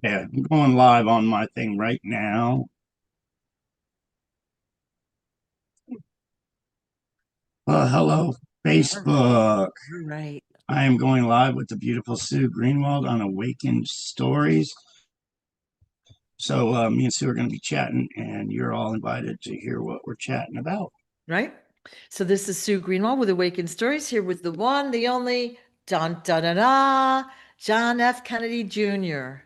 Yeah, I'm going live on my thing right now. Hello, Facebook. Right. I am going live with the beautiful Sue Greenwald on Awakened Stories. So, me and Sue are going to be chatting, and you're all invited to hear what we're chatting about. Right. So this is Sue Greenwald with Awakened Stories here with the one, the only, dun dun dun da, John F. Kennedy Jr.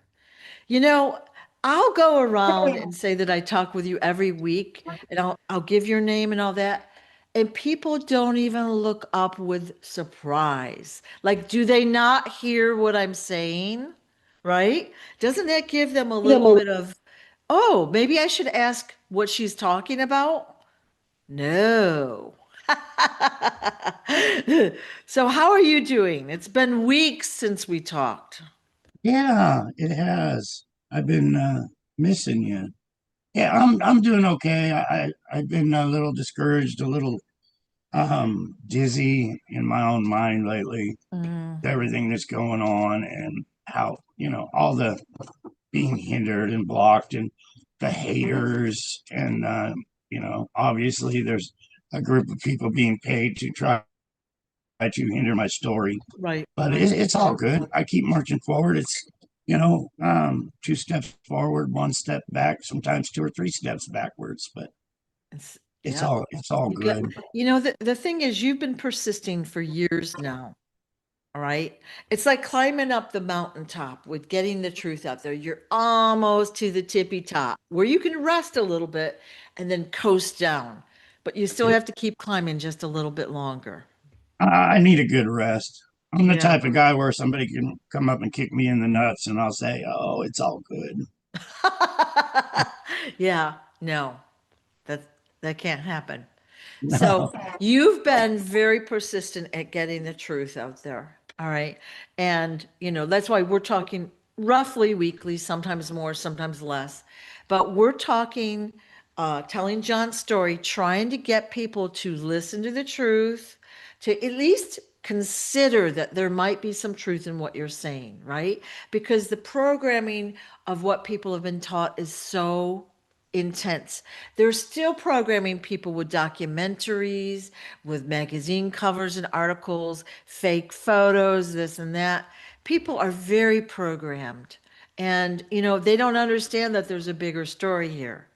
You know, I'll go around and say that I talk with you every week and I'll give your name and all that. And people don't even look up with surprise. Like, do they not hear what I'm saying? Right? Doesn't that give them a little bit of, oh, maybe I should ask what she's talking about? No. So, how are you doing? It's been weeks since we talked. Yeah, it has. I've been missing you. Yeah, I'm doing okay. I've been a little discouraged, a little dizzy in my own mind lately. Mm, Everything that's going on and how all the being hindered and blocked and the haters and obviously there's a group of people being paid to try to hinder my story, right, but right. it's all good. I keep marching forward. It's two steps forward, one step back, sometimes two or three steps backwards, but it's Yeah. all You got, good. the thing is, you've been persisting for years now. All right. It's like climbing up the mountaintop with getting the truth out there. You're almost to the tippy top where you can rest a little bit and then coast down, but you still have to keep climbing just a little bit longer. I need a good rest. I'm the Yeah. type of guy where somebody can come up and kick me in the nuts and I'll say, "Oh, it's all good." Yeah. No, that that can't happen. So No. you've been very persistent at getting the truth out there. All right. And, that's why we're talking roughly weekly, sometimes more, sometimes less. But we're talking, telling John's story, trying to get people to listen to the truth, to at least consider that there might be some truth in what you're saying, right? Because the programming of what people have been taught is so intense. They're still programming people with documentaries, with magazine covers and articles, fake photos, this and that. People are very programmed. And, they don't understand that there's a bigger story here.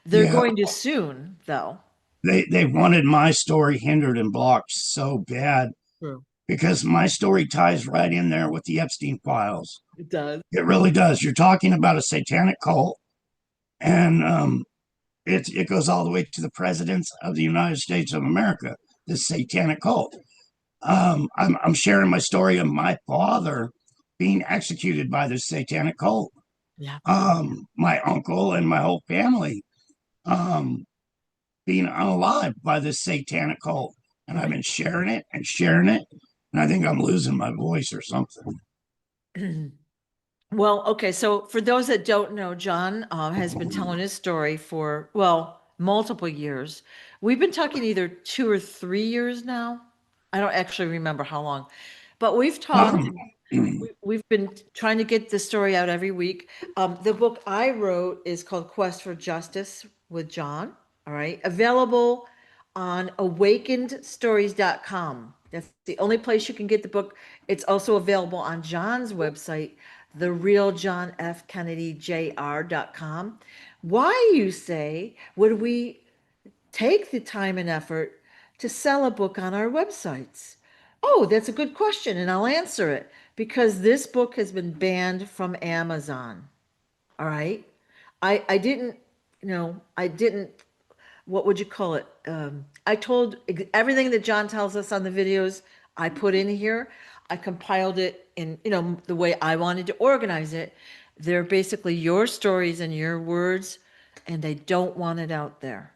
They're Yeah, going to soon, though. they wanted my story hindered and blocked so bad True. because my story ties right in there with the Epstein files. It does. It really does. You're talking about a satanic cult, and it goes all the way to the presidents of the United States of America. This satanic cult. I'm sharing my story of my father being executed by this satanic cult. Yeah. My uncle and my whole family um, being unalived by this satanic cult. And I've Right. been sharing it and sharing it. And I think I'm losing my voice or something. Well, okay. So for those that don't know, John has been telling his story for, well, multiple years. We've been talking either 2 or 3 years now. I don't actually remember how long, but we've talked. Um, We've been trying to get the story out every week. The book I wrote is called Quest for Justice with John. All right. Available on awakenedstories.com. That's the only place you can get the book. It's also available on John's website, therealjohnfkennedy.com. Why, you say, would we take the time and effort to sell a book on our websites? Oh, that's a good question, and I'll answer it because this book has been banned from Amazon. All right. I didn't, I didn't, what would you call it? I told everything that John tells us on the videos, I put in here. I compiled it in, the way I wanted to organize it. They're basically your stories and your words, and they don't want it out there.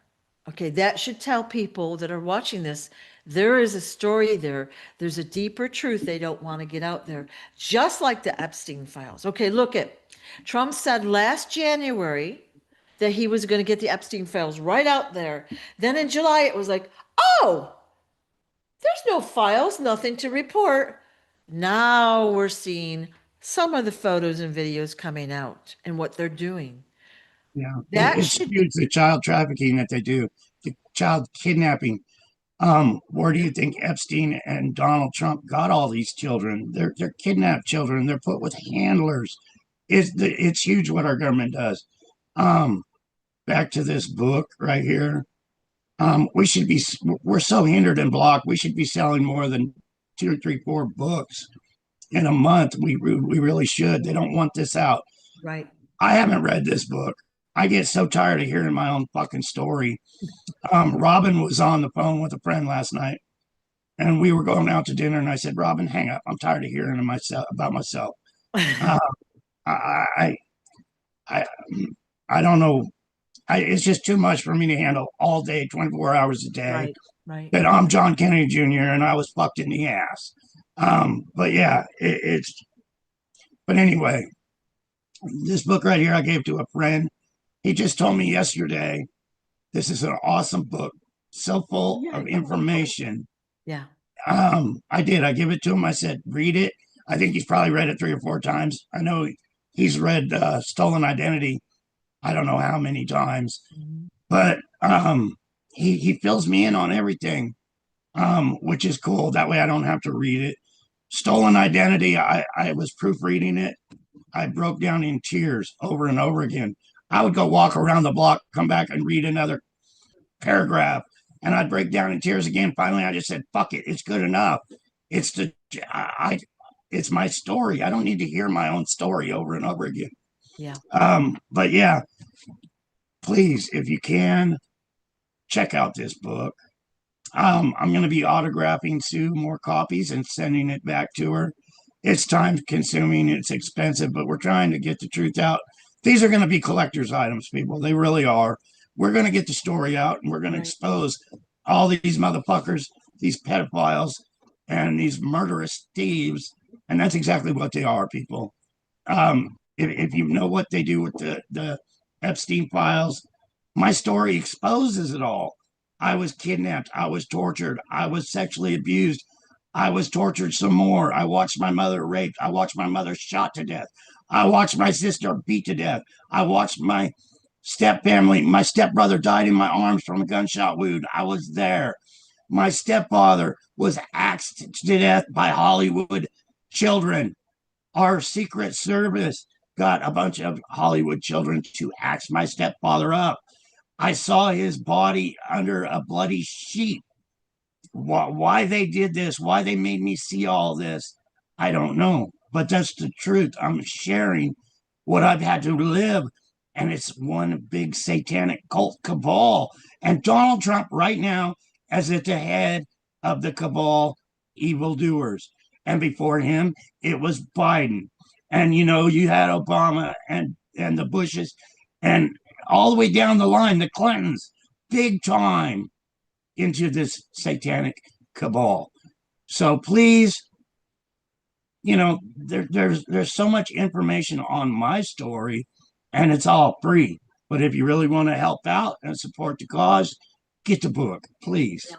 Okay, that should tell people that are watching this there is a story there. There's a deeper truth they don't want to get out there, just like the Epstein files. Okay, look at Trump said last January that he was going to get the Epstein files right out there. Then in July, it was like, oh, there's no files, nothing to report. Now we're seeing some of the photos and videos coming out and what they're doing. Yeah, That it's should, huge, the child trafficking that they do, the child kidnapping. Where do you think Epstein and Donald Trump got all these children? They're kidnapped children. They're put with handlers. It's huge what our government does. Um, Back to this book right here. We should be we're so hindered and blocked. We should be selling more than two or three, four books in a month. We really should. They don't want this out. right. I haven't read this book. I get so tired of hearing my own fucking story. Robin was on the phone with a friend last night, and we were going out to dinner. And I said, "Robin, hang up. I'm tired of hearing myself about myself. Uh, I, I, I don't know. It's just too much for me to handle all day, 24 hours a day. Right, right. But I'm John Kennedy Jr. and I was fucked in the ass. But yeah, it's. But anyway, this book right here, I gave to a friend. He just told me yesterday, this is an awesome book, so full of information. Yeah. I did. I give it to him. I said, read it. I think he's probably read it three or four times. I know he's read Stolen Identity. I don't know how many times, Mhm. but he fills me in on everything, which is cool. That way I don't have to read it. Stolen Identity. I was proofreading it. I broke down in tears over and over again. I would go walk around the block, come back and read another paragraph, and I'd break down in tears again. Finally, I just said, "Fuck it, it's good enough. It's the I, it's my story. I don't need to hear my own story over and over again." Yeah. But yeah, please, if you can, check out this book. I'm going to be autographing Sue more copies and sending it back to her. It's time consuming, it's expensive, but we're trying to get the truth out. These are going to be collector's items, people. They really are. We're going to get the story out and we're going to Right. expose all these motherfuckers, these pedophiles, and these murderous thieves. And that's exactly what they are, people. If you know what they do with the Epstein files, my story exposes it all. I was kidnapped. I was tortured. I was sexually abused. I was tortured some more. I watched my mother raped. I watched my mother shot to death. I watched my sister beat to death. I watched my my stepbrother died in my arms from a gunshot wound. I was there. My stepfather was axed to death by Hollywood children. Our Secret Service got a bunch of Hollywood children to axe my stepfather up. I saw his body under a bloody sheet. Why they did this, why they made me see all this, I don't know. But that's the truth. I'm sharing what I've had to live. And it's one big satanic cult cabal. And Donald Trump, right now, is at the head of the cabal evildoers. And before him, it was Biden. And, you had Obama and the Bushes and all the way down the line, the Clintons, big time into this satanic cabal. So please, there's so much information on my story, and it's all free. But if you really want to help out and support the cause, get the book, please. Yeah.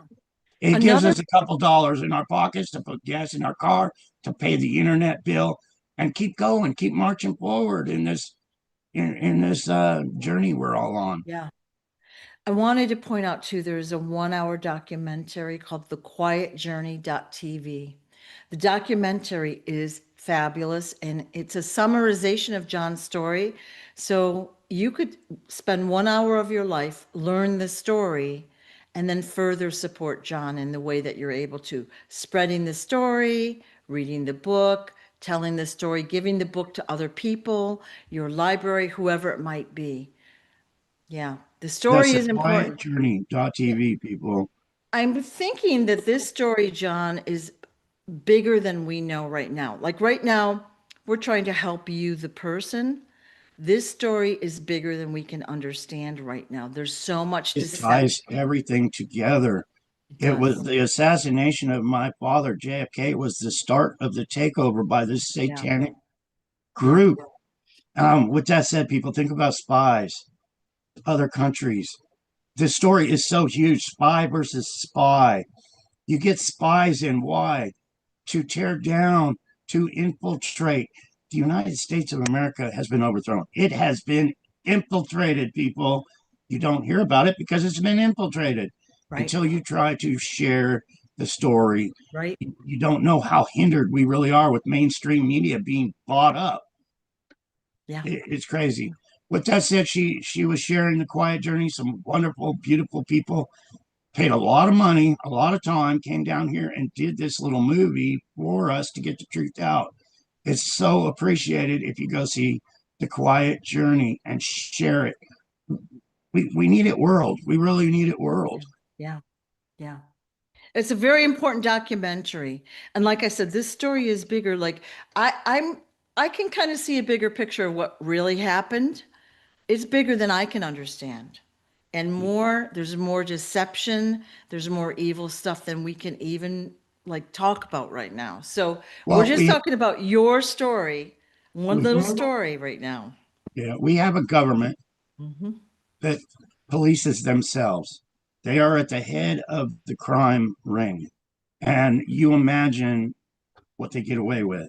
It gives Another, us a couple dollars in our pockets to put gas in our car, to pay the internet bill, and keep going, keep marching forward in this journey we're all on. yeah. I wanted to point out too, there's a 1 hour documentary called The Quiet Journey.tv. The documentary is fabulous and it's a summarization of John's story. So you could spend 1 hour of your life, learn the story, and then further support John in the way that you're able to, spreading the story, reading the book, telling the story, giving the book to other people, your library, whoever it might be. Yeah, the That's story the is quiet important. Yeah. journey.tv, people. I'm thinking that this story, John, is bigger than we know right now. Like right now, we're trying to help you, the person. This story is bigger than we can understand right now. There's so much It ties everything together. it It was does. the assassination of my father, JFK, was the start of the takeover by this Yeah, satanic yeah, group. With that said, people think about spies, other countries. The story is so huge, spy versus spy. You get spies in why? To tear down, to infiltrate. the United States of America has been overthrown. It has been infiltrated, people. You don't hear about it because it's been infiltrated Right. until you try to share the story. Right. You don't know how hindered we really are with mainstream media being bought up. Yeah. It's crazy. With that said, she was sharing the quiet journey. Some wonderful, beautiful people paid a lot of money, a lot of time, came down here and did this little movie for us to get the truth out. It's so appreciated if you go see the quiet journey and share it. We need it, world. We really need it, world. Yeah. Yeah. It's a very important documentary. And like I said, this story is bigger. Like I'm I can kind of see a bigger picture of what really happened. It's bigger than I can understand. And there's more deception, there's more evil stuff than we can even like talk about right now. So we're Well, just talking about your story, one we little story right now. yeah, we have a government Hmm. that polices themselves. They are at the head of the crime ring. And you imagine what they get away with.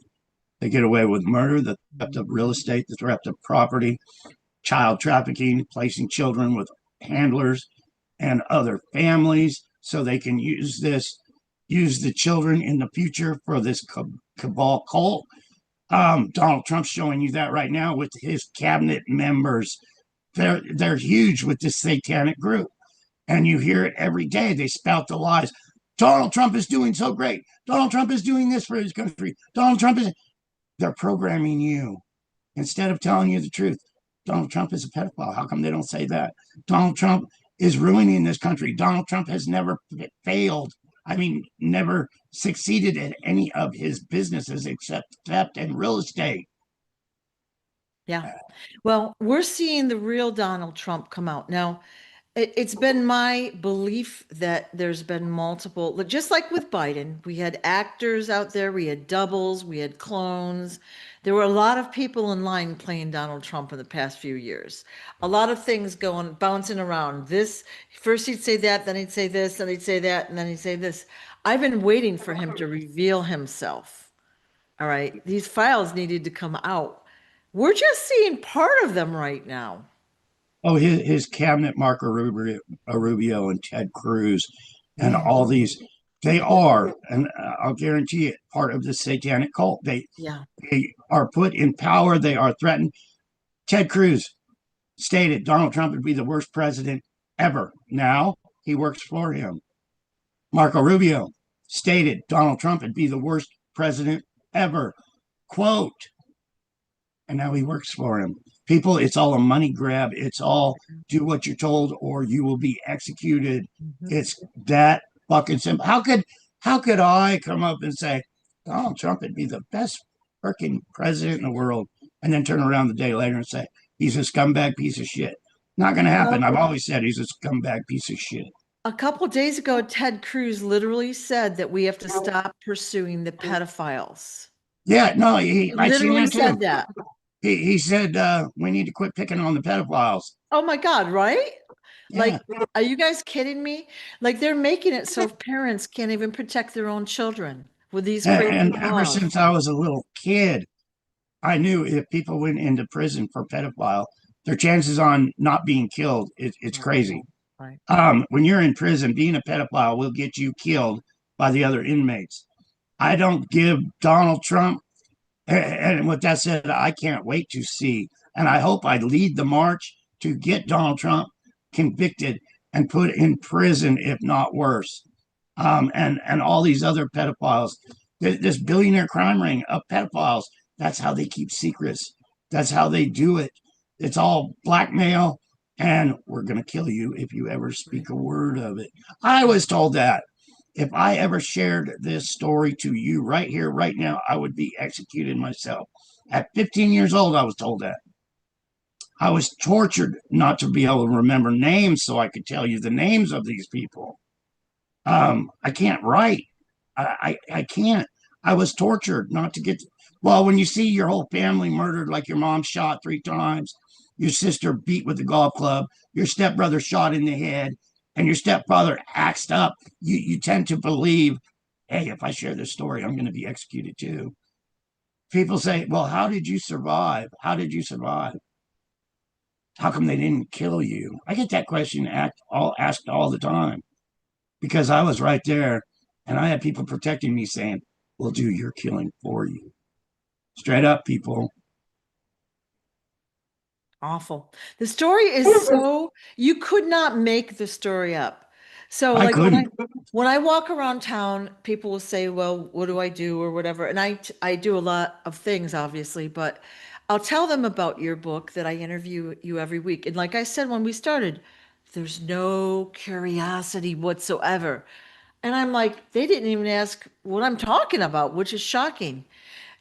They get away with murder, the theft of real estate, the theft of property, child trafficking, placing children with handlers and other families so they can use the children in the future for this cabal cult. Donald Trump's showing you that right now with his cabinet members. They're huge with this satanic group, and you hear it every day. They spout the lies. Donald Trump is doing so great. Donald Trump is doing this for his country. Donald Trump is. They're programming you instead of telling you the truth. Donald Trump is a pedophile. How come they don't say that? Donald Trump is ruining this country. Donald Trump has never failed. I mean, never succeeded at any of his businesses except theft and real estate. Yeah. Well, we're seeing the real Donald Trump come out. Now, it's been my belief that there's been multiple, just like with Biden, we had actors out there, we had doubles, we had clones. There were a lot of people in line playing Donald Trump in the past few years. A lot of things going, bouncing around. This, first he'd say that, then he'd say this, then he'd say that, and then he'd say this. I've been waiting for him to reveal himself. All right. These files needed to come out. We're just seeing part of them right now. Oh, his cabinet, Marco Rubio and Ted Cruz, and Yeah. all these, they are, and I'll guarantee it, part of the satanic cult. Yeah. They are put in power. They are threatened. Ted Cruz stated Donald Trump would be the worst president ever. Now he works for him. Marco Rubio stated Donald Trump would be the worst president ever. Quote, and now he works for him. People, it's all a money grab. It's all do what you're told or you will be executed. Mhm. It's that fucking simple. How could I come up and say Donald Trump would be the best freaking president in the world and then turn around the day later and say he's a scumbag piece of shit? Not gonna happen. Well, I've always said he's a scumbag piece of shit. a couple days ago, Ted Cruz literally said that we have to stop pursuing the pedophiles. Yeah, no, He I seen literally that too. said that. He said we need to quit picking on the pedophiles. Oh my God, right? Yeah, Like, are you guys kidding me? Like, they're making it so parents can't even protect their own children with these crazy and ever laws. since I was a little kid, I knew if people went into prison for pedophile, their chances on not being killed, it's Right, crazy. right. When you're in prison, being a pedophile will get you killed by the other inmates. I don't give Donald Trump, and with that said, I can't wait to see, and I hope I lead the march to get Donald Trump convicted and put in prison, if not worse. And all these other pedophiles, this billionaire crime ring of pedophiles. That's how they keep secrets. That's how they do it. It's all blackmail, and we're gonna kill you if you ever Right. speak a word of it. I was told that if I ever shared this story to you right here, right now, I would be executed myself. At 15 years old, I was told that. I was tortured not to be able to remember names so I could tell you the names of these people. I can't write. I can't. I was tortured not to get. Well, when you see your whole family murdered, like your mom shot 3 times, your sister beat with a golf club, your stepbrother shot in the head, and your stepfather axed up, you tend to believe, hey, if I share this story, I'm going to be executed too. People say, well, how did you survive? How did you survive? How come they didn't kill you? I get that question asked all the time because I was right there and I had people protecting me saying, we'll do your killing for you. Straight up, people. Awful. The story is so, you could not make the story up. So I like when I couldn't. when I walk around town, people will say, "Well, what do I do?" or whatever. And I do a lot of things obviously, but I'll tell them about your book that I interview you every week. And like I said when we started, there's no curiosity whatsoever. And I'm like, they didn't even ask what I'm talking about, which is shocking.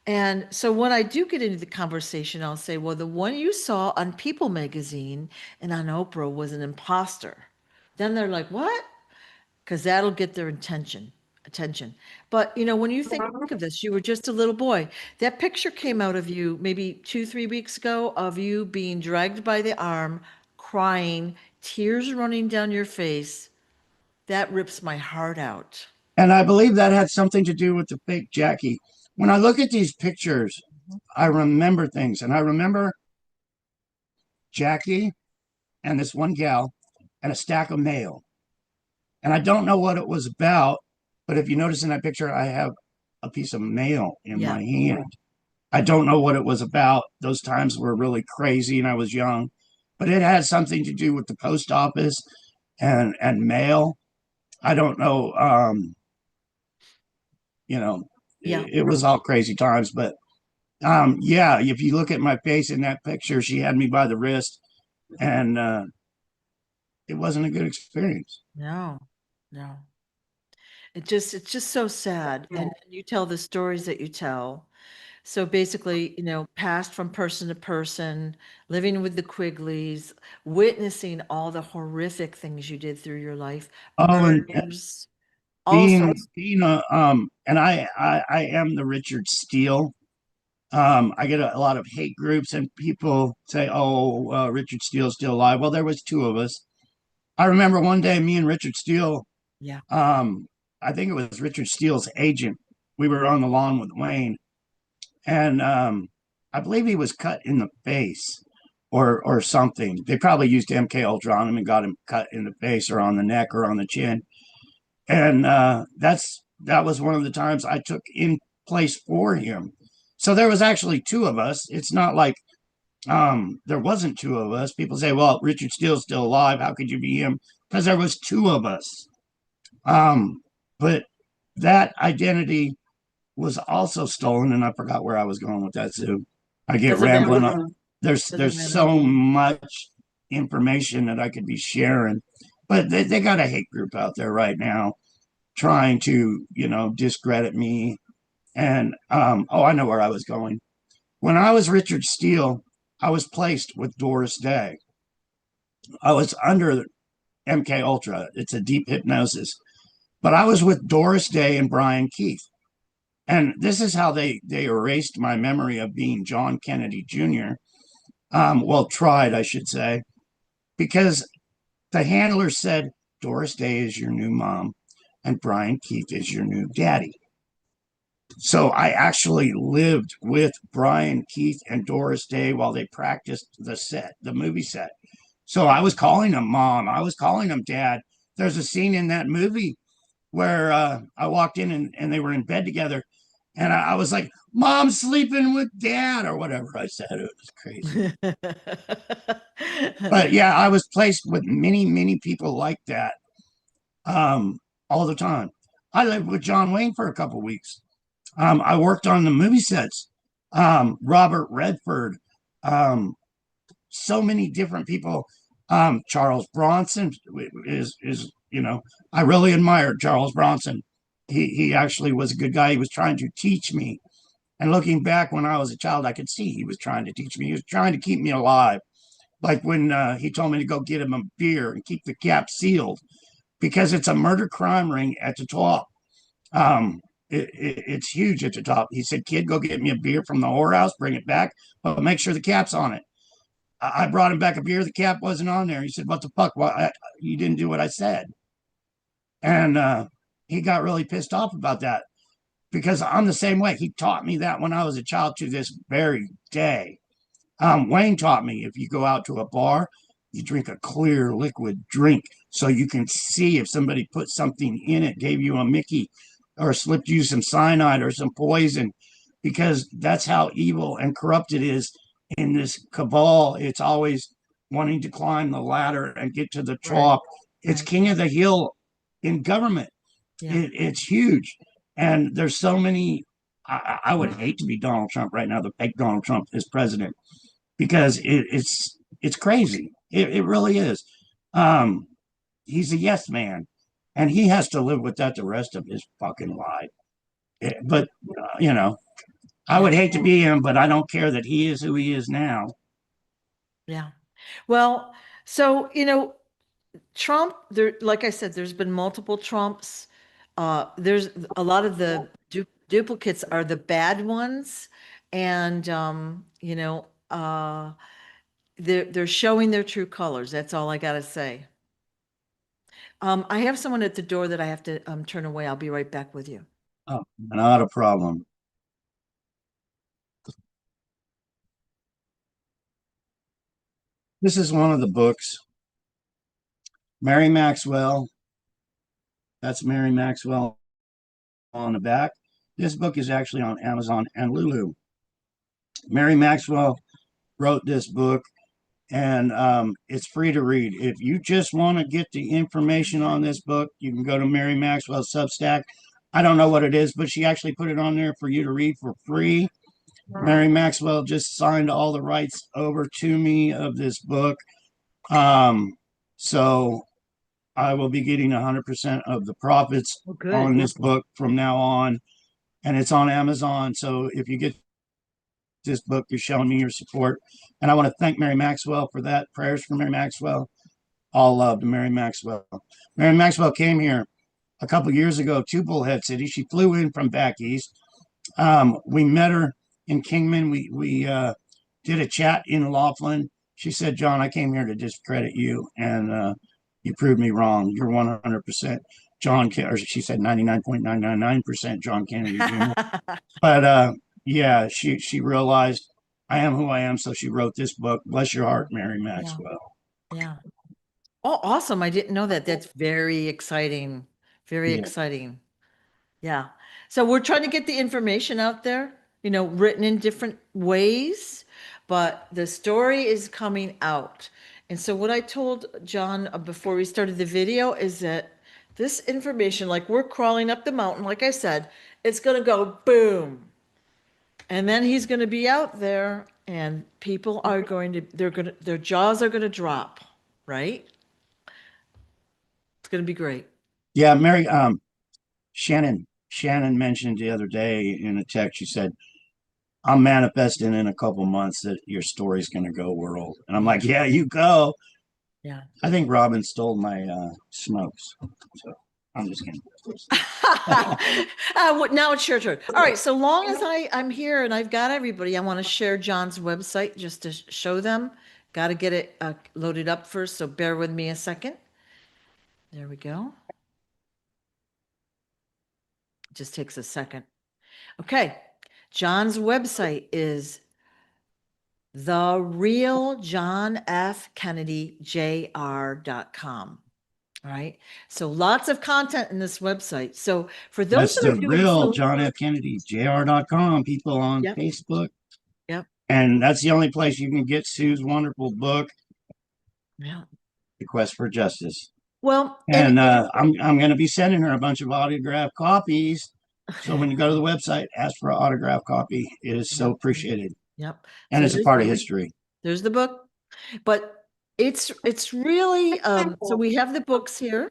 And so when I do get into the conversation, I'll say, well, the one you saw on People magazine and on Oprah was an imposter. Then they're like, what? Because that'll get their attention. But when you think of this, you were just a little boy. That picture came out of you maybe 2, 3 weeks ago of you being dragged by the arm, crying, tears running down your face. That rips my heart out. And I believe that had something to do with the fake Jackie. When I look at these pictures, I remember things. And I remember Jackie and this one gal and a stack of mail. And I don't know what it was about, but if you notice in that picture, I have a piece of mail in Yeah. my hand. I don't know what it was about. Those times were really crazy and I was young, but it had something to do with the post office and mail. I don't know. You know, Yeah. it was all crazy times, but yeah, if you look at my face in that picture, she had me by the wrist and it wasn't a good experience. No, no. It's just so sad. And you tell the stories that you tell. So basically, passed from person to person, living with the Quigleys, witnessing all the horrific things you did through your life, Oh, and murders, all sorts. being a and I am the Richard Steele. I get a lot of hate groups and people say, "Oh, Richard Steele's still alive." Well, there was two of us. I remember one day, me and Richard Steele. Yeah. Um, I think it was Richard Steele's agent. We were on the lawn with Wayne, and I believe he was cut in the face or something. They probably used MK Ultra on him and got him cut in the face or on the neck or on the chin. And that was one of the times I took in place for him. So there was actually two of us. It's not like there wasn't two of us. People say, "Well, Richard Steele's still alive. How could you be him?" Because there was two of us. But that identity was also stolen, and I forgot where I was going with that. So I get Doesn't rambling matter. on. There's Doesn't there's matter. so much information that I could be sharing, but they got a hate group out there right now trying to discredit me. And oh, I know where I was going. When I was Richard Steele, I was placed with Doris Day. I was under MK Ultra. It's a deep hypnosis, but I was with Doris Day and Brian Keith. And this is how they erased my memory of being John Kennedy Jr. Well, tried, I should say, because the handler said Doris Day is your new mom and Brian Keith is your new daddy. So I actually lived with Brian Keith and Doris Day while they practiced the movie set. So I was calling them mom, I was calling them dad. There's a scene in that movie where I walked in and they were in bed together. And I was like, "Mom's sleeping with dad," or whatever I said. It was crazy. But yeah, I was placed with many, many people like that all the time. I lived with John Wayne for a couple of weeks. I worked on the movie sets. Robert Redford, um, so many different people. Charles Bronson is I really admired Charles Bronson. He actually was a good guy. He was trying to teach me. And looking back when I was a child, I could see he was trying to teach me. He was trying to keep me alive. Like when he told me to go get him a beer and keep the cap sealed because it's a murder crime ring at the top. It's huge at the top. He said, "Kid, go get me a beer from the whorehouse, bring it back, but make sure the cap's on it." I brought him back a beer. The cap wasn't on there. He said, "What the fuck? Why you didn't do what I said?" And he got really pissed off about that. because I'm the same way. He taught me that when I was a child to this very day. Wayne taught me if you go out to a bar, you drink a clear liquid drink so you can see if somebody put something in it, gave you a Mickey, or slipped you some cyanide or some poison, because that's how evil and corrupt it is in this cabal. It's always wanting to climb the ladder and get to the Right, top. It's right. king of the hill in government. Yeah. It's huge. And there's so many. I would hate to be Donald Trump right now, to fake Donald Trump as president, because it's crazy. It really is. Um, he's a yes man, and he has to live with that the rest of his fucking life. But I Yeah. would hate to be him, but I don't care that he is who he is now. Yeah. Well, so, Trump, there, like I said, there's been multiple Trumps. There's a lot of the duplicates are the bad ones, and they're showing their true colors. That's all I gotta say. I have someone at the door that I have to turn away. I'll be right back with you. Oh, not a problem. This is one of the books. Mary Maxwell. That's Mary Maxwell on the back. This book is actually on Amazon and Lulu. Mary Maxwell wrote this book, and it's free to read. If you just want to get the information on this book, you can go to Mary Maxwell's Substack. I don't know what it is, but she actually put it on there for you to read for free. Mary Maxwell just signed all the rights over to me of this book. Um, so I will be getting 100% of the profits Oh, good. on this book from now on. And it's on Amazon. So if you get this book, you're showing me your support. And I want to thank Mary Maxwell for that. Prayers for Mary Maxwell. All love to Mary Maxwell. Mary Maxwell came here a couple years ago to Bullhead City. She flew in from back east. We met her in Kingman. We did a chat in Laughlin. She said, "John, I came here to discredit you, and you proved me wrong. You're 100% John." Or she said 99.999% John Kennedy Jr. But yeah, she realized I am who I am, so she wrote this book. Bless your heart, Mary Yeah. Maxwell. Yeah. Oh, awesome. I didn't know that. That's very exciting. Very Yeah. exciting. Yeah. So we're trying to get the information out there, written in different ways, but the story is coming out. And so what I told John before we started the video is that this information, like we're crawling up the mountain, like I said, it's going to go boom. And then he's going to be out there and people are going to, their jaws are going to drop, right? It's going to be great. Yeah, Mary Shannon mentioned the other day in a text, she said, "I'm manifesting in a couple months that your story's gonna go world." And I'm Yeah. like, "Yeah, you go." Yeah. I think Robin stole my smokes. So I'm just kidding. Now it's your turn. All right. So long as I'm here and I've got everybody, I want to share John's website just to show them. Got to get it loaded up first. So bear with me a second. There we go. It just takes a second. Okay. John's website is therealjohnfkennedy.com. All right. So lots of content in this website. So for those That's that are the doing real so, John F. Kennedy, JR.com, people on yep, Facebook. yep, And that's the only place you can get Sue's wonderful book, yeah. The Quest for Justice. Well, And I'm going to be sending her a bunch of autographed copies. So when you go to the website, ask for an autographed copy. It is so yep, appreciated. yep. And So it's a there's part of history. the book, but it's really so we have the books here.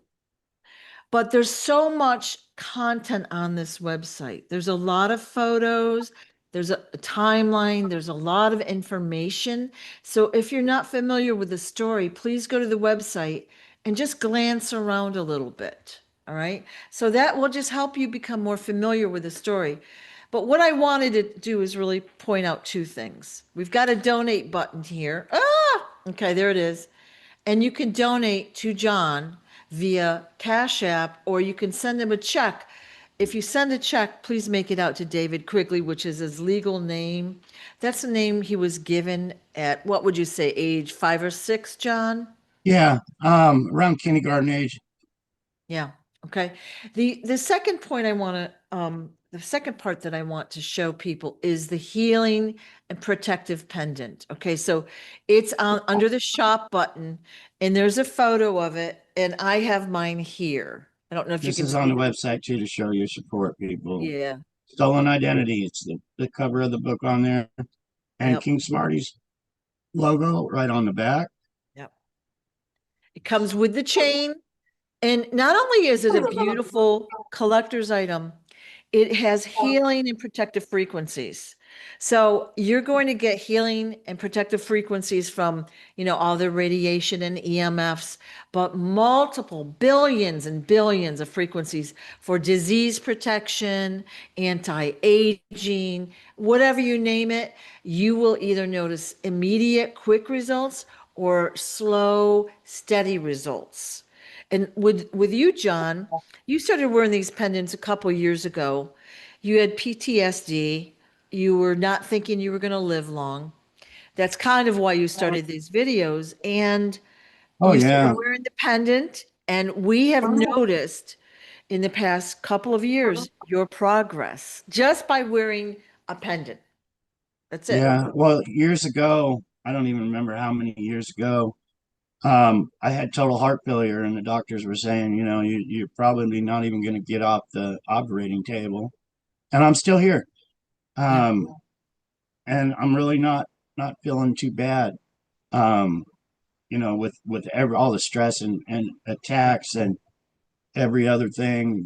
But there's so much content on this website. There's a lot of photos, there's a timeline, there's a lot of information. So if you're not familiar with the story, please go to the website and just glance around a little bit. All right. So that will just help you become more familiar with the story. But what I wanted to do is really point out two things. We've got a donate button here. Okay, there it is. And you can donate to John via Cash App, or you can send him a check. if you send a check, please make it out to David Quigley, which is his legal name. That's the name he was given at, what would you say, age 5 or 6, John? Yeah, around kindergarten age. Yeah. Okay. The second point I want to the second part that I want to show people is the healing and protective pendant. Okay, so it's on under the shop button, and there's a photo of it, and I have mine here. I don't know if you This can is on see the it. website too to show your support, people. Yeah. Stolen Identity. It's the cover of the book on there, and Yep. King Smarty's logo right on the back. Yep. It comes with the chain. And not only is it a beautiful collector's item, it has healing and protective frequencies. So you're going to get healing and protective frequencies from, all the radiation and EMFs, but multiple billions and billions of frequencies for disease protection, anti-aging, whatever you name it. You will either notice immediate, quick results or slow, steady results. And with you, John, you started wearing these pendants a couple years ago. You had PTSD. You were not thinking you were going to live long. That's kind of why you started these videos. And Oh you started yeah, wearing the pendant. And we have noticed in the past couple of years your progress just by wearing a pendant. That's it. yeah. Well, years ago, I don't even remember how many years ago. I had total heart failure, and the doctors were saying, you're probably not even going to get off the operating table. And I'm still here. Yeah. Um, and I'm really not feeling too bad. Um, with all the stress and attacks and every other thing.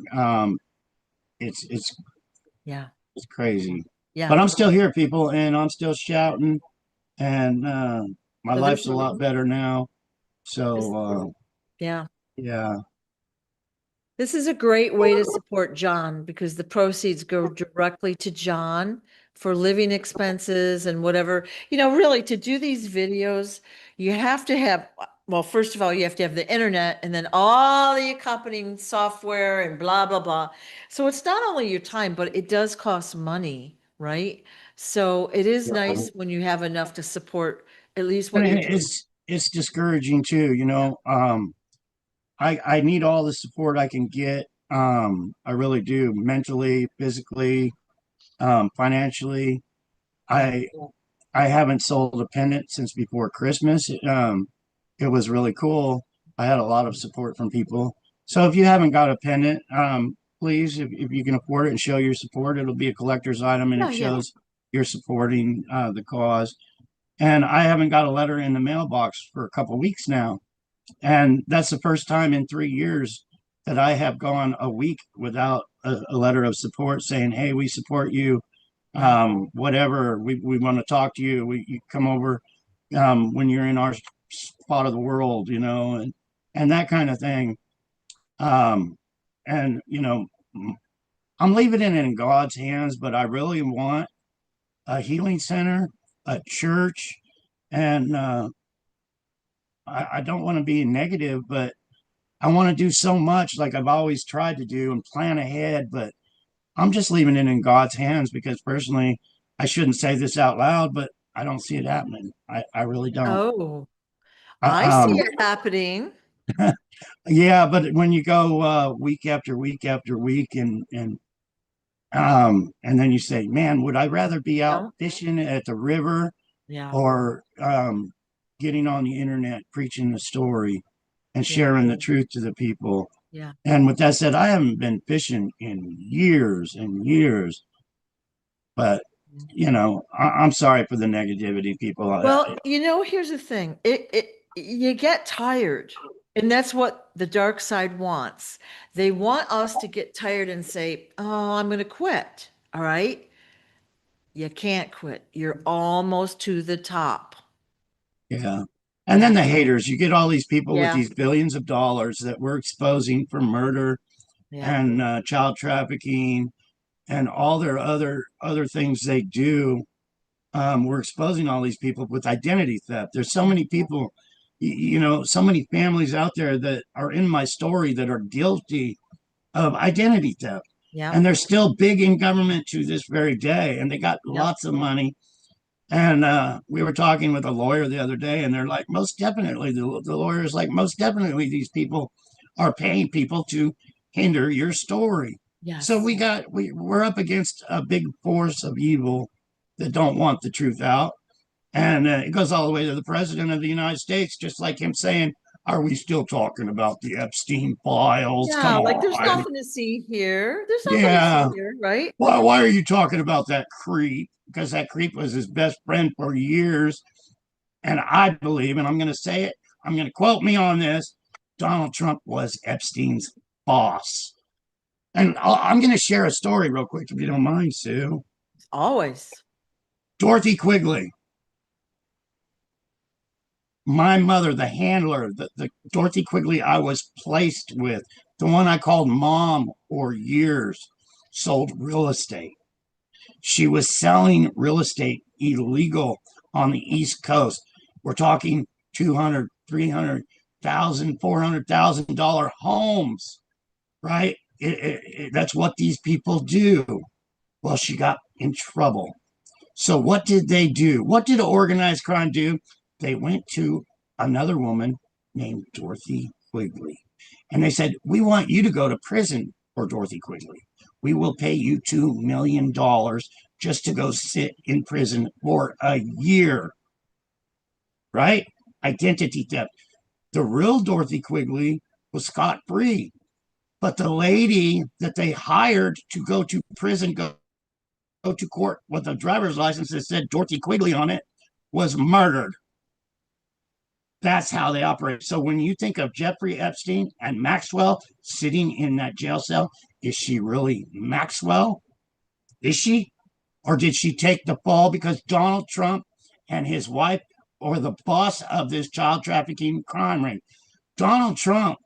It's Yeah. it's crazy. Yeah. But I'm still here, people, and I'm still shouting, and my So life's a lot better now. this, So yeah. yeah, This is a great way to support John because the proceeds go directly to John for living expenses and whatever. Really, to do these videos, you have to have, well, first of all, you have to have the internet and then all the accompanying software and blah, blah, blah. So it's not only your time, but it does cost money, right? So it is nice when you have enough to support at least and what you're doing. it's discouraging too. I need all the support I can get. I really do, mentally, physically, financially. Yeah. I I haven't sold a pendant since before Christmas. It was really cool. I had a lot of support from people. So if you haven't got a pendant, please, if you can afford it and show your support, it'll be a collector's item and Yeah, it yeah. shows you're supporting the cause. And I haven't got a letter in the mailbox for a couple of weeks now. And that's the first time in 3 years that I have gone a week without a letter of support saying, hey, we support you, Yeah. whatever, we want to talk to you, you come over when you're in our spot of the world, and that kind of thing. um and I'm leaving it in God's hands, but I really want a healing center, a church, and I don't want to be negative, but I want to do so much like I've always tried to do and plan ahead, but I'm just leaving it in God's hands because personally, I shouldn't say this out loud, but I don't see it happening. I really don't. Oh, I, I see it happening. yeah, but when you go week after week after week, and then you say, man, would I rather be out Yeah. fishing at the river Yeah. or getting on the internet preaching the story and Yeah. sharing the truth to the people? Yeah. And with that said, I haven't been fishing in years and years, but I'm sorry for the negativity, people. Well, here's the thing. It you get tired, and that's what the dark side wants. They want us to get tired and say, "Oh, I'm going to quit." All right? You can't quit. You're almost to the top. Yeah. And then Yeah. the haters, you get all these people with Yeah. these billions of dollars that we're exposing for murder Yeah. and child trafficking and all their other things they do. We're exposing all these people with identity theft. There's so Yeah. many people, so many families out there that are in my story that are guilty of identity theft. Yep. And they're still big in government to this very day. And they got Yep. lots of money. And we were talking with a lawyer the other day, and they're like, most definitely, the lawyer's like, most definitely, these people are paying people to hinder your story. So Yes. we're up against a big force of evil that don't want the truth out. And it goes all the way to the president of the United States, just like him saying, are we still talking about the Epstein files? Yeah, Come like there's on. nothing to see here. There's nothing to see Yeah. here, right? Why are you talking about that creep? Because that creep was his best friend for years. And I believe, and I'm going to say it, I'm going to quote me on this, Donald Trump was Epstein's boss. And I'm going to share a story real quick, if you don't mind, Sue. Always. Dorothy Quigley, my mother, the handler, the Dorothy Quigley I was placed with, the one I called mom for years, sold real estate. She was selling real estate illegal on the East Coast. We're talking 200, 300,000, $400,000 homes, right? That's what these people do. Well, she got in trouble. So what did they do? What did organized crime do? They went to another woman named Dorothy Quigley. And they said, we want you to go to prison for Dorothy Quigley. We will pay you $2 million just to go sit in prison for a year, right? Identity theft. The real Dorothy Quigley was scot free. But the lady that they hired to go to prison, go to court with a driver's license that said Dorothy Quigley on it, was murdered. That's how they operate. So when you think of Jeffrey Epstein and Maxwell sitting in that jail cell, is she really Maxwell? Is she? Or did she take the fall because Donald Trump and his wife are the boss of this child trafficking crime ring? Donald Trump,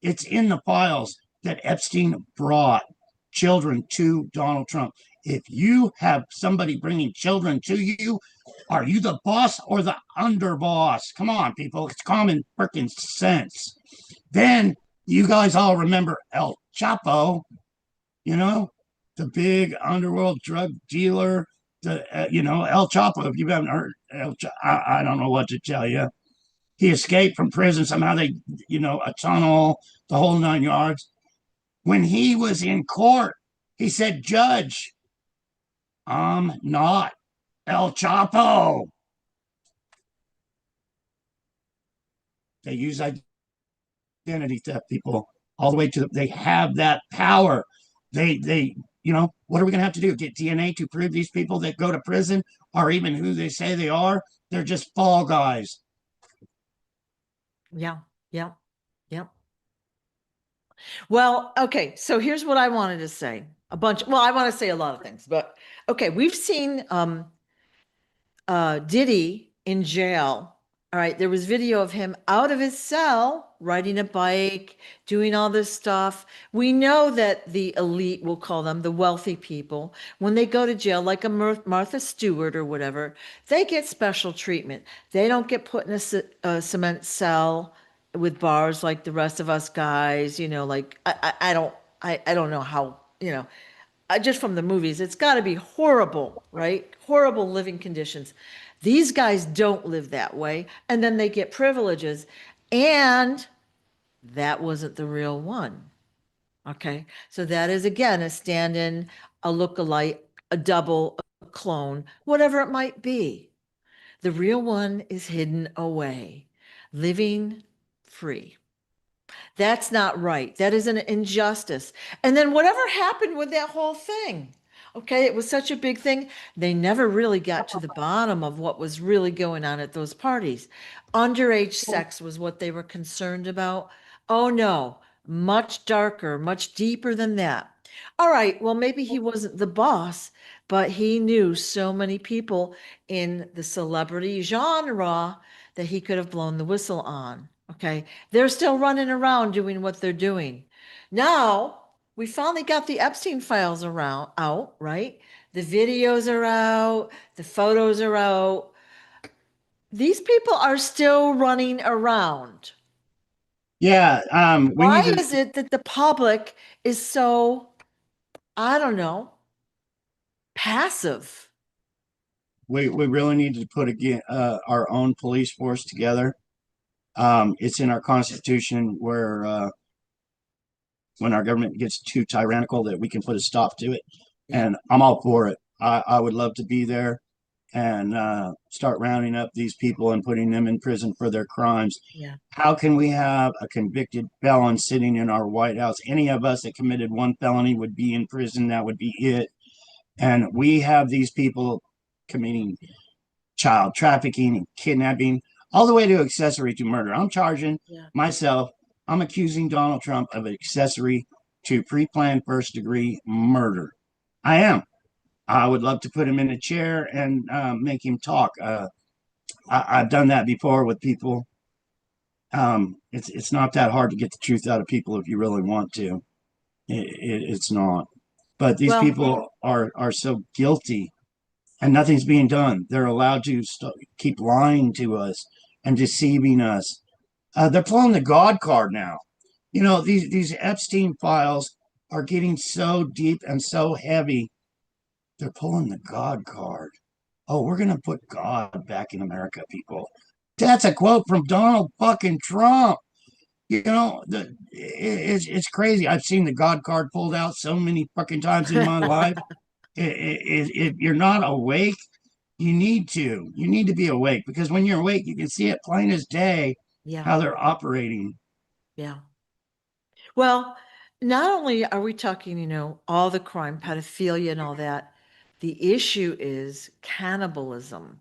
it's in the files that Epstein brought children to Donald Trump. If you have somebody bringing children to you, are you the boss or the underboss? Come on, people. It's common freaking sense. Then you guys all remember El Chapo, you know, the big underworld drug dealer, El Chapo. If you haven't heard I don't know what to tell you. He escaped from prison. Somehow a tunnel, the whole 9 yards. When he was in court, he said, Judge, I'm not El Chapo. They use identity theft, people, all the way to they have that power. What are we going to have to do? Get DNA to prove these people that go to prison are even who they say they are? They're just fall guys. Yeah. Yeah. Yeah. Well, okay. So here's what I wanted to say. I want to say a lot of things, but okay, we've seen Diddy in jail. All right, there was video of him out of his cell, riding a bike, doing all this stuff. We know that the elite, we'll call them the wealthy people, when they go to jail, like a Martha Stewart or whatever, they get special treatment. They don't get put in a cement cell with bars like the rest of us guys. Like I don't know how, just from the movies, it's got to be horrible, right? Horrible living conditions. These guys don't live that way, and then they get privileges, and that wasn't the real one. Okay, so that is again a stand-in, a look-alike, a double, a clone, whatever it might be. The real one is hidden away, living free. That's not right. That is an injustice. And then whatever happened with that whole thing? Okay, it was such a big thing. They never really got to the bottom of what was really going on at those parties. Underage sex was what they were concerned about. Oh no, much darker, much deeper than that. All right, well, maybe he wasn't the boss, but he knew so many people in the celebrity genre that he could have blown the whistle on. Okay, they're still running around doing what they're doing. Now, we finally got the Epstein files around out, right? The videos are out, the photos are out. These people are still running around. Yeah, we Why need to. is it that the public is so I don't know, passive. We really need to put again our own police force together. It's in our constitution where when our government gets too tyrannical that we can put a stop to it. Yeah, And I'm all for it. I would love to be there and start rounding up these people and putting them in prison for their crimes. yeah, How can we have a convicted felon sitting in our White House? Any of us that committed one felony would be in prison. That would be it. And we have these people committing child trafficking and kidnapping, all the way to accessory to murder. I'm charging yeah. myself, I'm accusing Donald Trump of accessory to pre planned first degree murder. I am. I would love to put him in a chair and make him talk. I've done that before with people. It's not that hard to get the truth out of people if you really want to. It's not. But these Well, people are so guilty and nothing's being done. They're allowed to keep lying to us and deceiving us. They're pulling the God card now. You know, these Epstein files are getting so deep and so heavy. They're pulling the God card. Oh, we're gonna put God back in America, people. That's a quote from Donald fucking Trump. You know, it's crazy. I've seen the God card pulled out so many fucking times in my life. If you're not awake, you need to be awake because when you're awake, you can see it plain as day yeah, how they're operating. yeah. Well, not only are we talking, all the crime, pedophilia and all that, the issue is cannibalism,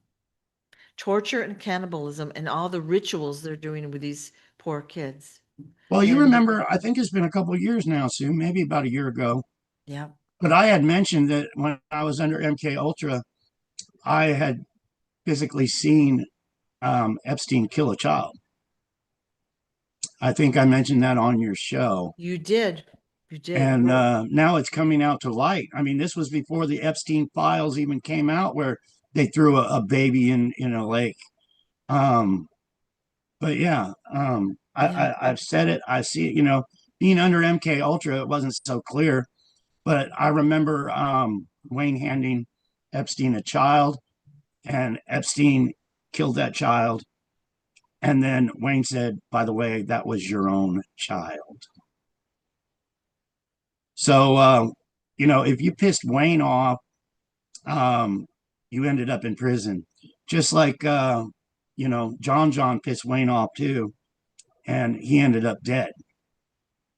torture and cannibalism, and all the rituals they're doing with these poor kids. Well, you And remember, I think it's been a couple of years now, Sue, maybe about a year ago, yeah, but I had mentioned that when I was under MK Ultra, I had physically seen Epstein kill a child. I think I mentioned that on your show. you did. You did. And now it's coming out to light. I mean, this was before the Epstein files even came out, where they threw a baby in a lake. Um, but yeah, Yeah. I've said it. I see it. You know, being under MK Ultra, it wasn't so clear, but I remember Wayne handing Epstein a child, and Epstein killed that child. And then Wayne said, "By the way, that was your own child." So, you know, if you pissed Wayne off, um, you ended up in prison. Just like, you know, John pissed Wayne off too, and he ended up dead.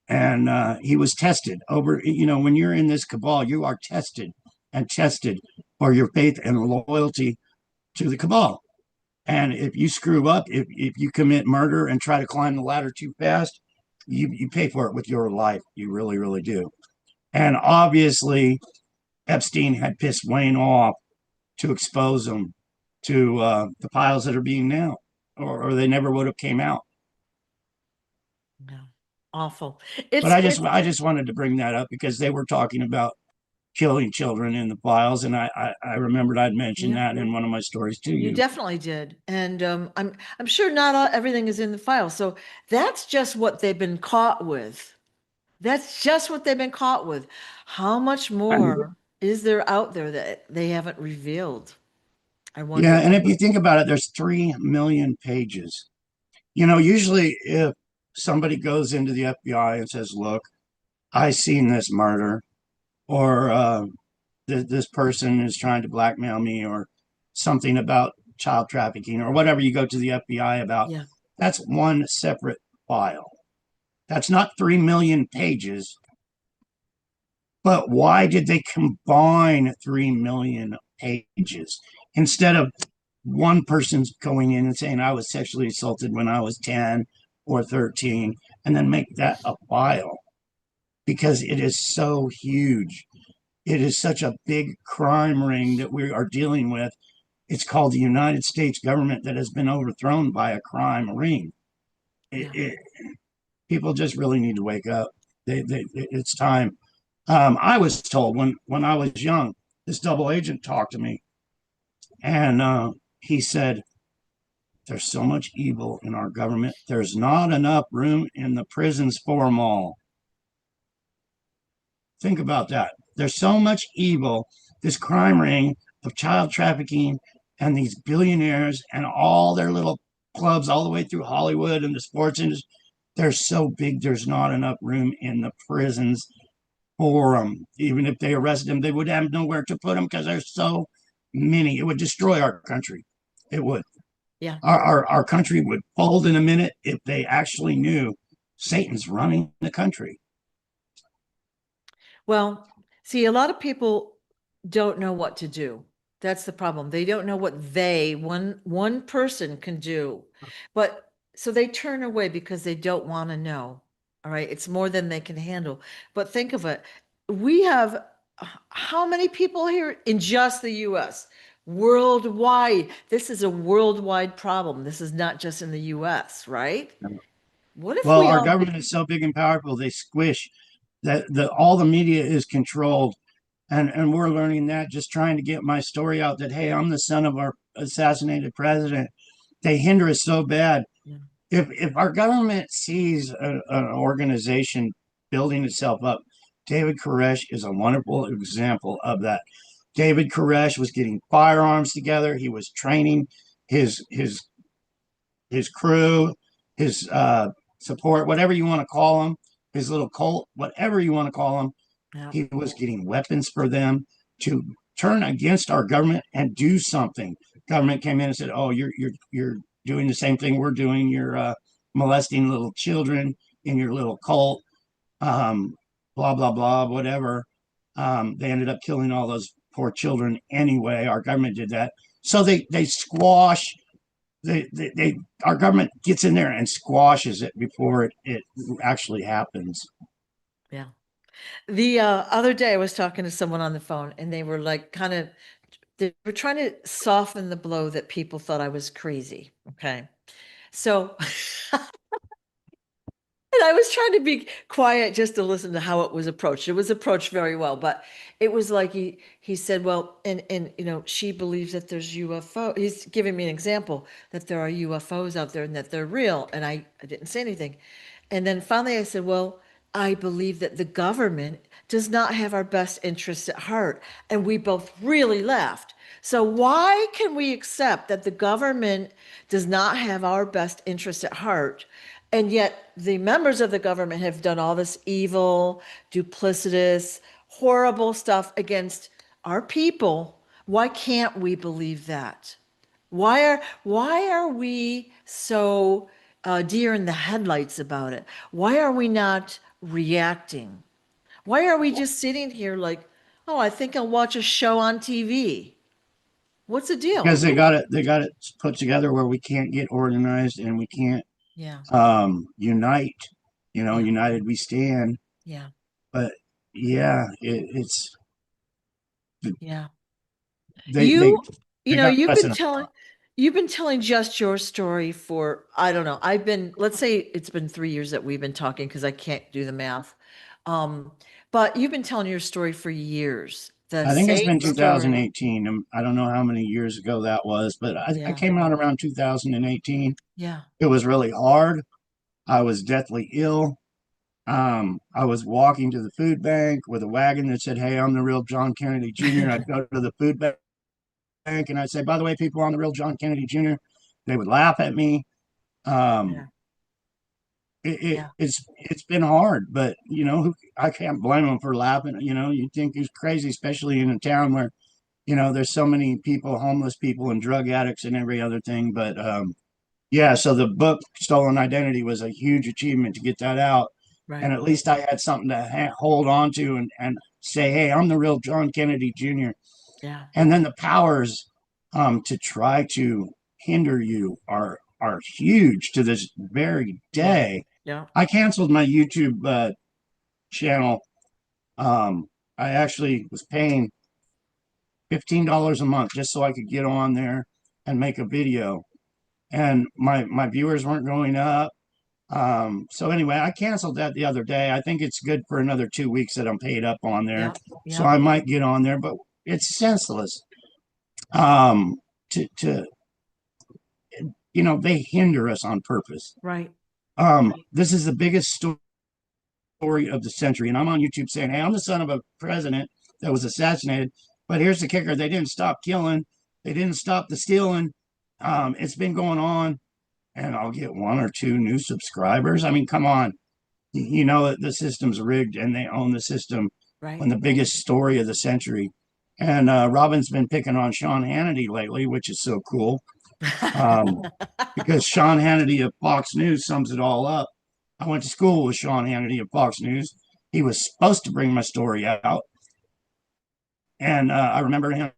And he was tested over, you know, when you're in this cabal, you are tested and tested for your faith and loyalty to the cabal. And if you screw up, if you commit murder and try to climb the ladder too fast, you pay for it with your life. You really, really do. And obviously, Epstein had pissed Wayne off to expose him to the piles that are being now, or they never would have came out. No. Awful. But It's it's I just wanted to bring that up because they were talking about killing children in the files, and I remembered I'd mentioned yeah, that in one of my stories to you you. definitely did. And I'm sure not everything is in the file. So that's just what they've been caught with. That's just what they've been caught with. How much more is there out there that they haven't revealed? I Yeah, wonder. and if you think about it, there's 3 million pages. You know, usually if somebody goes into the FBI and says, "Look, I seen this murder," or this person is trying to blackmail me, or something about child trafficking, or whatever you go to the FBI about, Yeah, that's one separate file. That's not 3 million pages. But why did they combine 3 million pages instead of one person's going in and saying, "I was sexually assaulted when I was 10 or 13," and then make that a file? Because it is so huge. It is such a big crime ring that we are dealing with. It's called the United States government that has been overthrown by a crime ring. It, yeah, it, People just really need to wake up. It's time. I was told when I was young, this double agent talked to me, and he said, "There's so much evil in our government. There's not enough room in the prisons for them all." Think about that. there's so much evil, this crime ring of child trafficking and these billionaires and all their little clubs all the way through Hollywood and the sports industry. They're so big, there's not enough room in the prisons for them. Even if they arrested them, they would have nowhere to put them because there's so many. It would destroy our country. It would. Yeah. Our country would fold in a minute if they actually knew Satan's running the country. Well, see, a lot of people don't know what to do. That's the problem. They don't know what one person can do. But so they turn away because they don't want to know. All right. It's more than they can handle. But think of it. We have how many people here in just the US? Worldwide. This is a worldwide problem. This is not just in the US, right? What if Well, we our all, government is so big and powerful, they squish that all the media is controlled. And we're learning that, just trying to get my story out that, hey, I'm the son of our assassinated president. They hinder us so bad. yeah, If our government sees an organization building itself up, David Koresh is a wonderful example of that. David Koresh was getting firearms together. He was training his his his crew, his support, whatever you want to call them, his little cult, whatever you want to call them. yeah, He was getting weapons for them to turn against our government and do something. Government came in and said, "Oh, you're doing the same thing we're doing. You're molesting little children in your little cult." Um, Blah blah blah, whatever. They ended up killing all those poor children anyway. Our government did that, so they squash. Our government gets in there and squashes it before it actually happens. yeah. The other day, I was talking to someone on the phone, and they were like, they were trying to soften the blow that people thought I was crazy. Okay. So, and I was trying to be quiet just to listen to how it was approached. It was approached very well, but it was like he said, well, and she believes that there's UFO. He's giving me an example that there are UFOs out there and that they're real. And I didn't say anything. And then finally I said, well, I believe that the government does not have our best interests at heart. And we both really laughed. So why can we accept that the government does not have our best interests at heart? And yet the members of the government have done all this evil, duplicitous, horrible stuff against our people. Why can't we believe that? Why are we so deer in the headlights about it? Why are we not reacting? Why are we just sitting here like, oh, I think I'll watch a show on TV? What's the deal? Because they got it put together where we can't get organized and we can't Yeah, unite. yeah, United we stand. yeah, But yeah, it's yeah. they they You, they got us in a you've been telling just your story for, I don't know. Let's say it's been 3 years that we've been talking because I can't do the math. Um, but you've been telling your story for years. The I think it's same been story. 2018. I don't know how many years ago that was, but I Yeah, came out around 2018. yeah, It was really hard. I was deathly ill. I was walking to the food bank with a wagon that said, "Hey, I'm the real John Kennedy Jr." I'd go to the food bank and I'd say, "By the way, people, I'm the real John Kennedy Jr." They would laugh at me. Um, yeah, yeah, it's been hard, but I can't blame them for laughing. You think he's crazy, especially in a town where there's so many people, homeless people, and drug addicts, and every other thing. But yeah, so the book Stolen Identity was a huge achievement to get that out, and right. at least I had something to hold on to and say, "Hey, I'm the real John Kennedy Jr." Yeah, And then the powers to try to hinder you are huge to this very yeah, day. yeah, I canceled my YouTube channel. Um, I actually was paying $15 a month just so I could get on there and make a video, and my viewers weren't going up. So anyway, I canceled that the other day. I think it's good for another 2 weeks that I'm paid up on there, yeah, so yeah, I might get on there, but it's senseless. Um, to they hinder us on purpose. right. This is the biggest story of the century, and I'm on YouTube saying, "Hey, I'm the son of a president. that was assassinated. But here's the kicker: they didn't stop killing, they didn't stop the stealing. It's been going on, and I'll get one or two new subscribers. I mean, come on, you know that the system's rigged, and they own the system Right. on the biggest story of the century. And Robin's been picking on Sean Hannity lately, which is so cool. Um, because Sean Hannity of Fox News sums it all up. I went to school with Sean Hannity of Fox News. He was supposed to bring my story out. And I remember him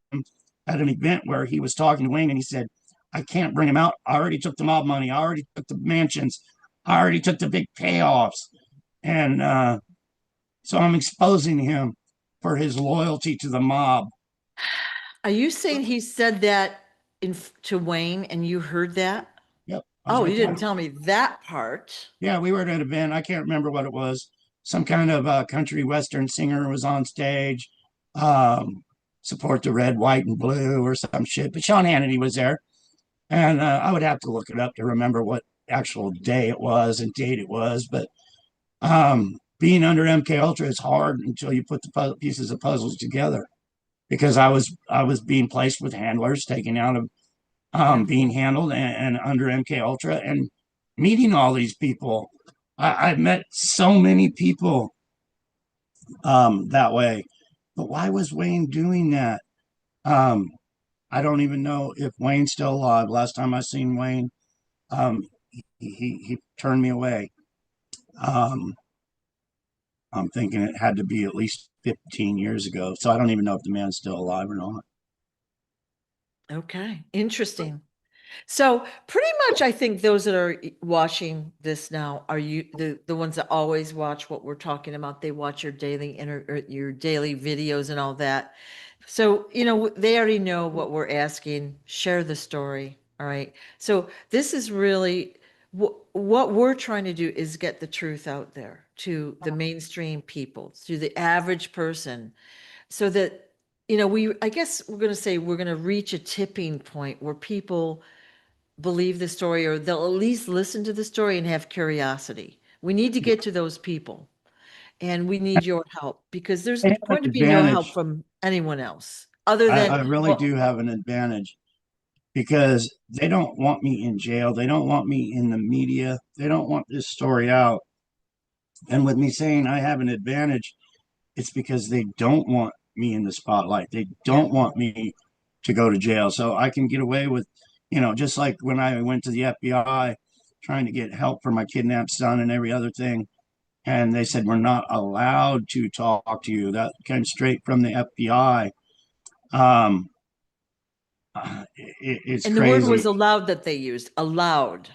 at an event where he was talking to Wayne and he said, I can't bring him out. I already took the mob money. I already took the mansions. I already took the big payoffs. And so I'm exposing him for his loyalty to the mob. Are you saying he said that to Wayne and you heard that? Yep. I was Oh, right you there. didn't tell me that part. Yeah, we were at an event. I can't remember what it was. Some kind of country western singer was on stage. Um, support the red, white, and blue or some shit. But Sean Hannity was there. And I would have to look it up to remember what actual day it was and date it was. But being under MK Ultra is hard until you put the pieces of puzzles together. Because I was being placed with handlers, taken out of Yeah. being handled and under MK Ultra and meeting all these people. I've met so many people that way. But why was Wayne doing that? Um, I don't even know if Wayne's still alive. Last time I seen Wayne, um, he turned me away. Um, I'm thinking it had to be at least 15 years ago. So I don't even know if the man's still alive or not. Okay. Interesting. So pretty much, I think those that are watching this now are you the ones that always watch what we're talking about. They watch your daily your daily videos and all that. So they already know what we're asking. Share the story. All right. So this is really what we're trying to do is get the truth out there to the mainstream people, to the average person, so that we I guess we're going to say we're going to reach a tipping point where people believe the story, or they'll at least listen to the story and have curiosity. We need to get to those people, and we need your help because there's They have an going to be no help advantage. from anyone else other I than, really well, do have an advantage because they don't want me in jail. They don't want me in the media. They don't want this story out. And with me saying I have an advantage, it's because they don't want me in the spotlight. They yeah, don't want me to go to jail. So I can get away with, just like when I went to the FBI trying to get help for my kidnapped son and every other thing. And they said, we're not allowed to talk to you. That came straight from the FBI. Um, it's and the word was crazy. allowed that they used, allowed.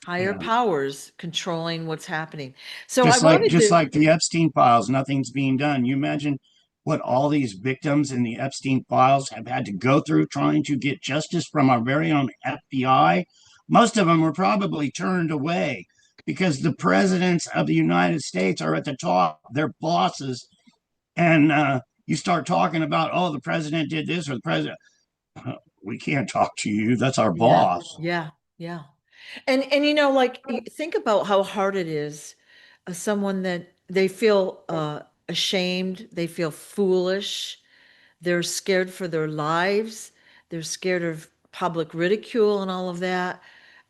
Higher Yeah. powers controlling what's happening. So I Just like wanted just to, like the Epstein files, nothing's being done. You imagine what all these victims in the Epstein files have had to go through trying to get justice from our very own FBI. Most of them were probably turned away because the presidents of the United States are at the top. They're bosses, and you start talking about, oh, the president did this or the president. We can't talk to you. That's our yeah, boss. yeah, yeah. And like think about how hard it is, someone that they feel ashamed, they feel foolish, they're scared for their lives, they're scared of public ridicule and all of that,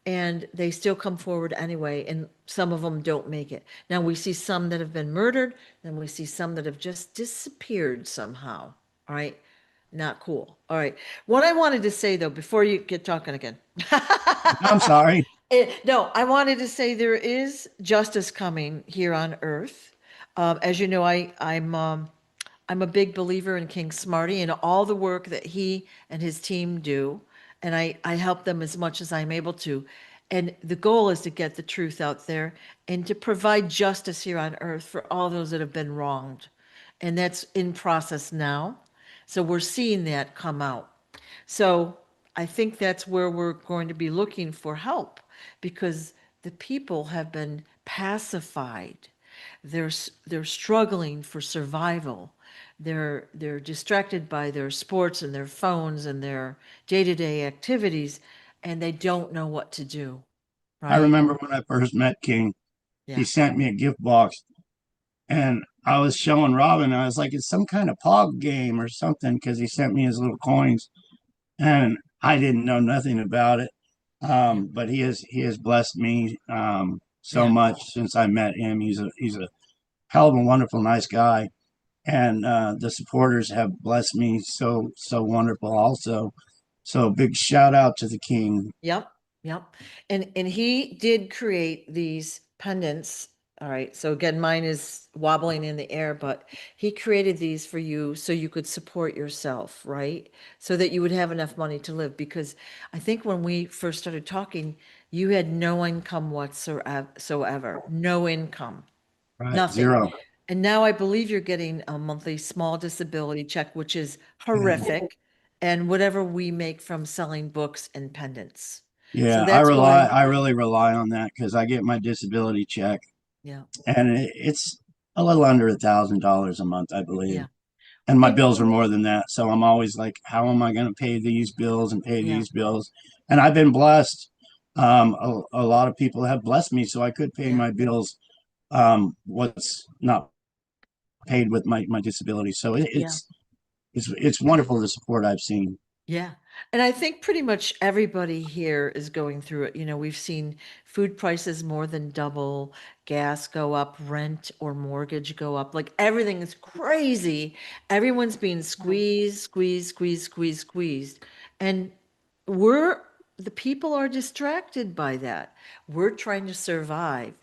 and they still come forward anyway, and some of them don't make it. Now we see some that have been murdered, and we see some that have just disappeared somehow. All right. Not cool. All right. What I wanted to say though, before you get talking again, I'm sorry. no, I wanted to say there is justice coming here on earth. As you know, I'm a big believer in King Smarty and all the work that he and his team do, and I help them as much as I'm able to. And the goal is to get the truth out there and to provide justice here on earth for all those that have been wronged. And that's in process now. So we're seeing that come out. So I think that's where we're going to be looking for help because the people have been pacified. They're struggling for survival. They're distracted by their sports and their phones and their day-to-day activities, and they don't know what to do, I right? remember when I first met King, he Yeah. sent me a gift box. And I was showing Robin. I was like, it's some kind of pog game or something because he sent me his little coins, and I didn't know nothing about it. Yeah. But he has blessed me so Yeah. much since I met him. He's a hell of a wonderful, nice guy, and the supporters have blessed me so wonderful also. So big shout out to the king. Yep. Yep. And he did create these pendants. All right. So again, mine is wobbling in the air, but he created these for you so you could support yourself, right? So that you would have enough money to live. Because I think when we first started talking, you had no income whatsoever, no income, Right, nothing. zero. And now I believe you're getting a monthly small disability check, which is horrific, and whatever we make from selling books and pendants. So Yeah, I that's rely. why, I really rely on that because I get my disability check, yeah, and it's a little under $1,000 a month, I believe. yeah. And my And bills are more than that, so I'm always like, how am I going to pay these bills and pay yeah, these bills? And I've been blessed. A lot of people have blessed me, so I could pay yeah, my bills. What's not paid with my disability. So yeah. it's wonderful the support I've seen. Yeah. And I think pretty much everybody here is going through it. You know, we've seen food prices more than double, gas go up, rent or mortgage go up. Like everything is crazy. Everyone's being squeezed, squeezed, squeezed, squeezed, squeezed. And we're, the people are distracted by that. We're trying to survive.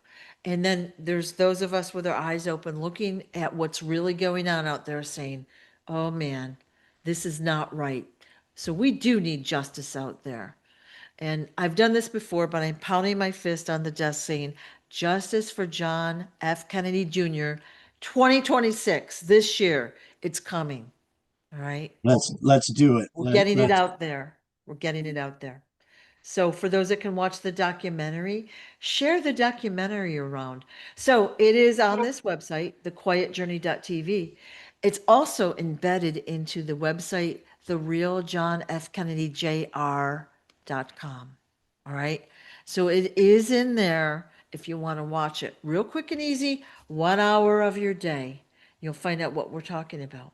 And then there's those of us with our eyes open looking at what's really going on out there saying, oh man, this is not right. So we do need justice out there. And I've done this before, but I'm pounding my fist on the desk saying, justice for John F. Kennedy Jr., 2026, this year, it's coming. All right. Let's do it. We're getting it Let's. out there. We're getting it out there. So for those that can watch the documentary, share the documentary around. So it is on this website, thequietjourney.tv. It's also embedded into the website, therealjohnfkennedykr.com. All right. So it is in there if you want to watch it. Real quick and easy, 1 hour of your day. You'll find out what we're talking about,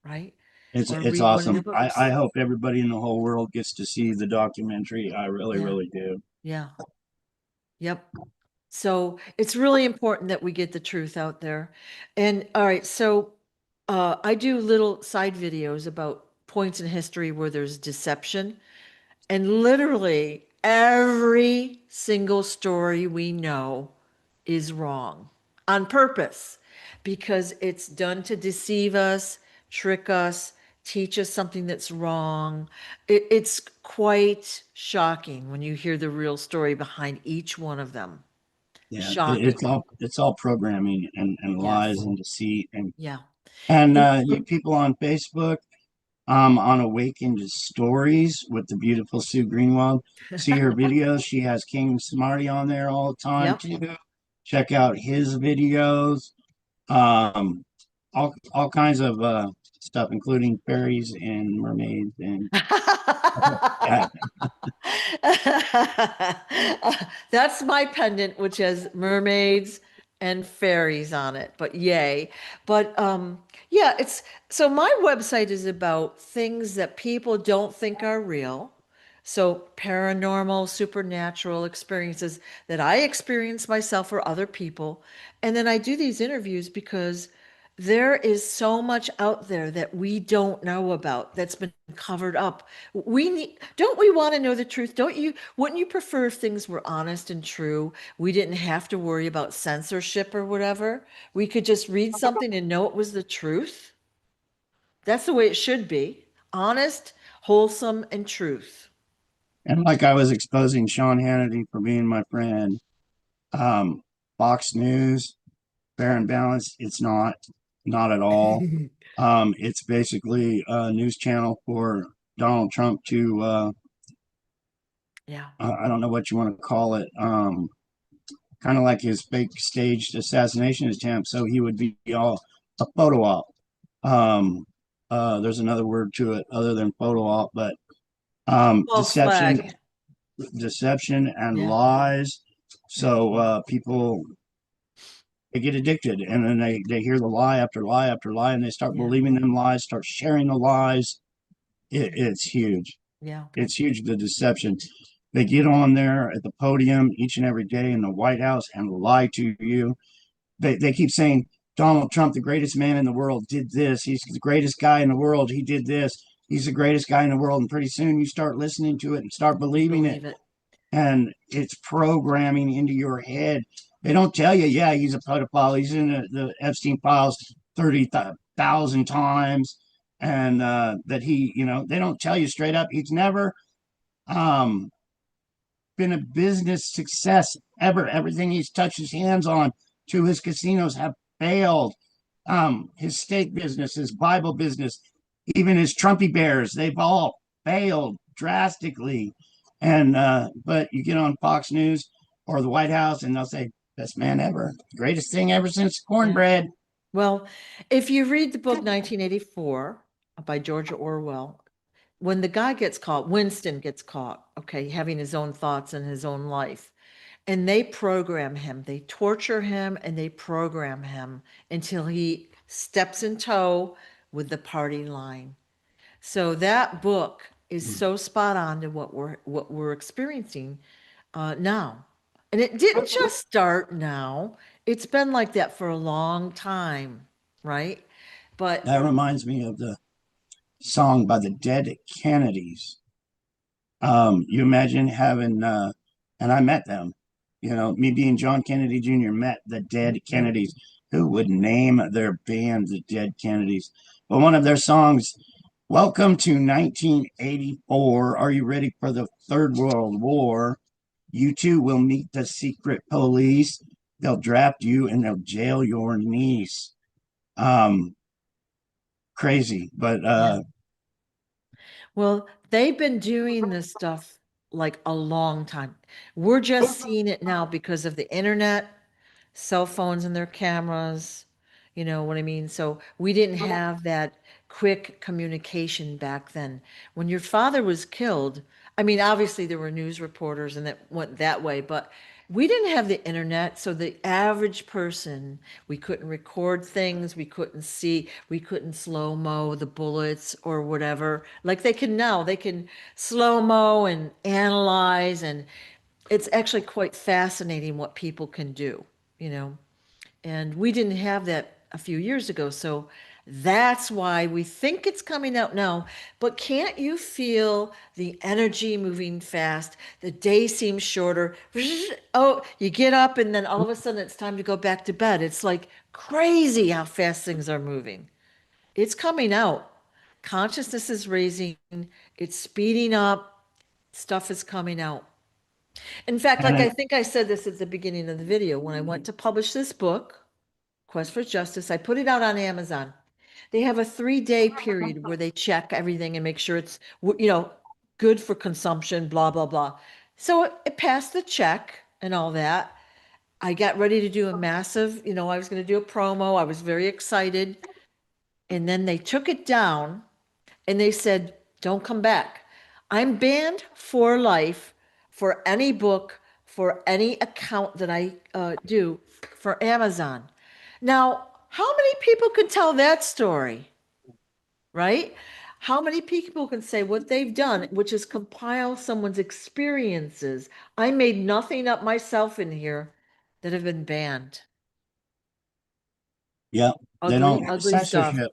right? Or It's read one of the awesome. I books. hope everybody in the whole world gets to see the documentary. I really Yeah. really do. Yeah. Yep. So it's really important that we get the truth out there. And all right, so I do little side videos about points in history where there's deception. And literally every single story we know is wrong on purpose because it's done to deceive us, trick us, teach us something that's wrong. It's quite shocking when you hear the real story behind each one of them. Yeah, Shocking. it's all programming and lies Yes. and deceit Yeah. and And you people on Facebook. On Awakened Stories with the beautiful Sue Greenwald. See her videos. She has King Smarty on there all the time yep. too. Check out his videos. Um, all kinds of stuff, including fairies and mermaids and yeah. That's my pendant, which has mermaids and fairies on it. But yay. But yeah, it's so my website is about things that people don't think are real. So paranormal, supernatural experiences that I experience myself or other people. And then I do these interviews because there is so much out there that we don't know about that's been covered up. We need, don't we want to know the truth? Don't you? Wouldn't you prefer if things were honest and true? We didn't have to worry about censorship or whatever. We could just read something and know it was the truth. That's the way it should be. Honest, wholesome, and truth. And like I was exposing Sean Hannity for being my friend. Um, Fox News, fair and balanced. It's not at all. It's basically a news channel for Donald Trump to Yeah. I don't know what you want to call it. Kind of like his fake staged assassination attempt. So he would be all a photo op. Um, there's another word to it other than photo op, but False flag. deception and Yeah. lies. Yeah. So people get addicted, and then they hear the lie after lie after lie, and they start Yeah. believing them lies, start sharing the lies. It's huge. Yeah. It's huge, the deception. They get on there at the podium each and every day in the White House and lie to you. They keep saying Donald Trump, the greatest man in the world, did this. He's the greatest guy in the world. He did this. He's the greatest guy in the world. And pretty soon you start listening to it and start You believing it. believe it. And it's programming into your head. They don't tell you, yeah, he's a pedophile. He's in the Epstein files 30,000 times. And that he, they don't tell you straight up. He's never um, been a business success ever. Everything he's touched his hands on to his casinos have failed. His steak business, his Bible business, even his Trumpy Bears, they've all failed drastically. And but you get on Fox News or the White House, and they'll say, "Best man ever, greatest thing ever since Yeah. cornbread." Well, if you read the book 1984 by George Orwell, when the guy gets caught, Winston gets caught, okay, having his own thoughts and his own life, and they program him, they torture him, and they program him until he steps in tow with the party line. So that book is so spot on to what we're experiencing now. And it didn't just start now. It's been like that for a long time, right? But That reminds me of the song by the Dead Kennedys. You imagine having, and I met them, me being John Kennedy Jr., met the Dead Kennedys. Who would name their band the Dead Kennedys? But one of their songs, "Welcome to 1984. Are you ready for the Third World War? You too will meet the secret police. They'll draft you and they'll jail your niece." Um, Crazy, but yeah. Well, they've been doing this stuff like a long time. We're just seeing it now because of the internet, cell phones and their cameras. You know what I mean? So we didn't have that quick communication back then. When your father was killed, I mean, obviously there were news reporters and that went that way, but we didn't have the internet. So the average person, we couldn't record things, we couldn't see, we couldn't slow-mo the bullets or whatever. Like they can now, they can slow-mo and analyze, and it's actually quite fascinating what people can do, you know. And we didn't have that a few years ago. So that's why we think it's coming out now. But can't you feel the energy moving fast? The day seems shorter. Oh, you get up and then all of a sudden it's time to go back to bed. It's like crazy how fast things are moving. It's coming out. Consciousness is raising, it's speeding up, stuff is coming out. In fact, like I and think I said this at the beginning of the video, when I went to publish this book, Quest for Justice, I put it out on Amazon. They have a 3-day period where they check everything and make sure it's, good for consumption, blah, blah, blah. So it passed the check and all that. I got ready to do a massive, I was going to do a promo. I was very excited. And then they took it down and they said, don't come back. I'm banned for life for any book, for any account that I do for Amazon. Now, how many people can tell that story, right? How many people can say what they've done, which is compile someone's experiences? I made nothing up myself in here that have been banned. yeah, they Ugly, don't ugly stuff. censorship.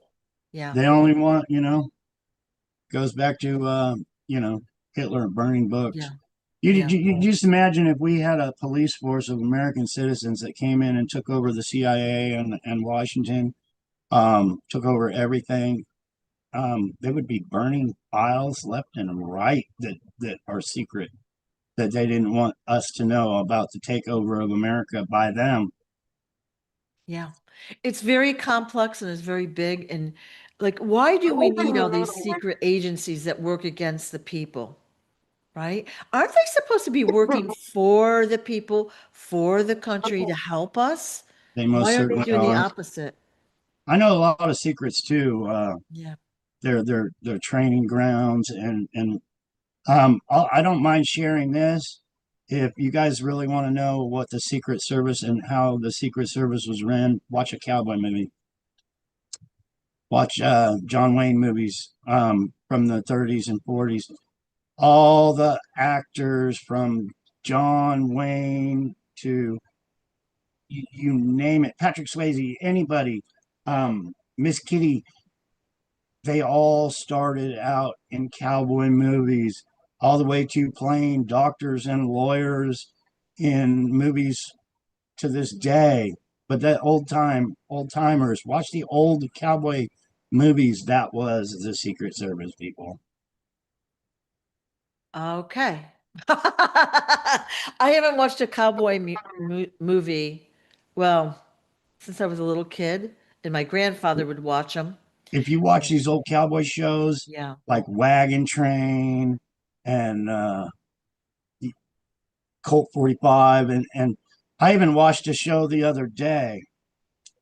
Yeah, They only want, goes back to Hitler burning books. yeah, You, yeah, you, you just imagine if we had a police force of American citizens that came in and took over the CIA and Washington, took over everything. They would be burning files left and right that are secret, that they didn't want us to know about the takeover of America by them. yeah. It's very complex and it's very big. And like, why do we need all these secret agencies that work against the people, right? Aren't they supposed to be working for the people, for the country to help us? They Why most are they certainly doing the are. opposite? I know a lot of secrets too. Yeah, Their training grounds, and I don't mind sharing this. if you guys really want to know what the Secret Service and how the Secret Service was ran, watch a cowboy movie. Watch John Wayne movies from the 30s and 40s. All the actors from John Wayne to you name it, Patrick Swayze, anybody, Miss Kitty, they all started out in cowboy movies, all the way to playing doctors and lawyers in movies to this day. But that old timers, watch the old cowboy movies. That was the Secret Service people. Okay. I haven't watched a cowboy movie, well, since I was a little kid, and my grandfather would watch them. If you watch these old cowboy shows Yeah. like Wagon Train and Colt 45, and I even watched a show the other day.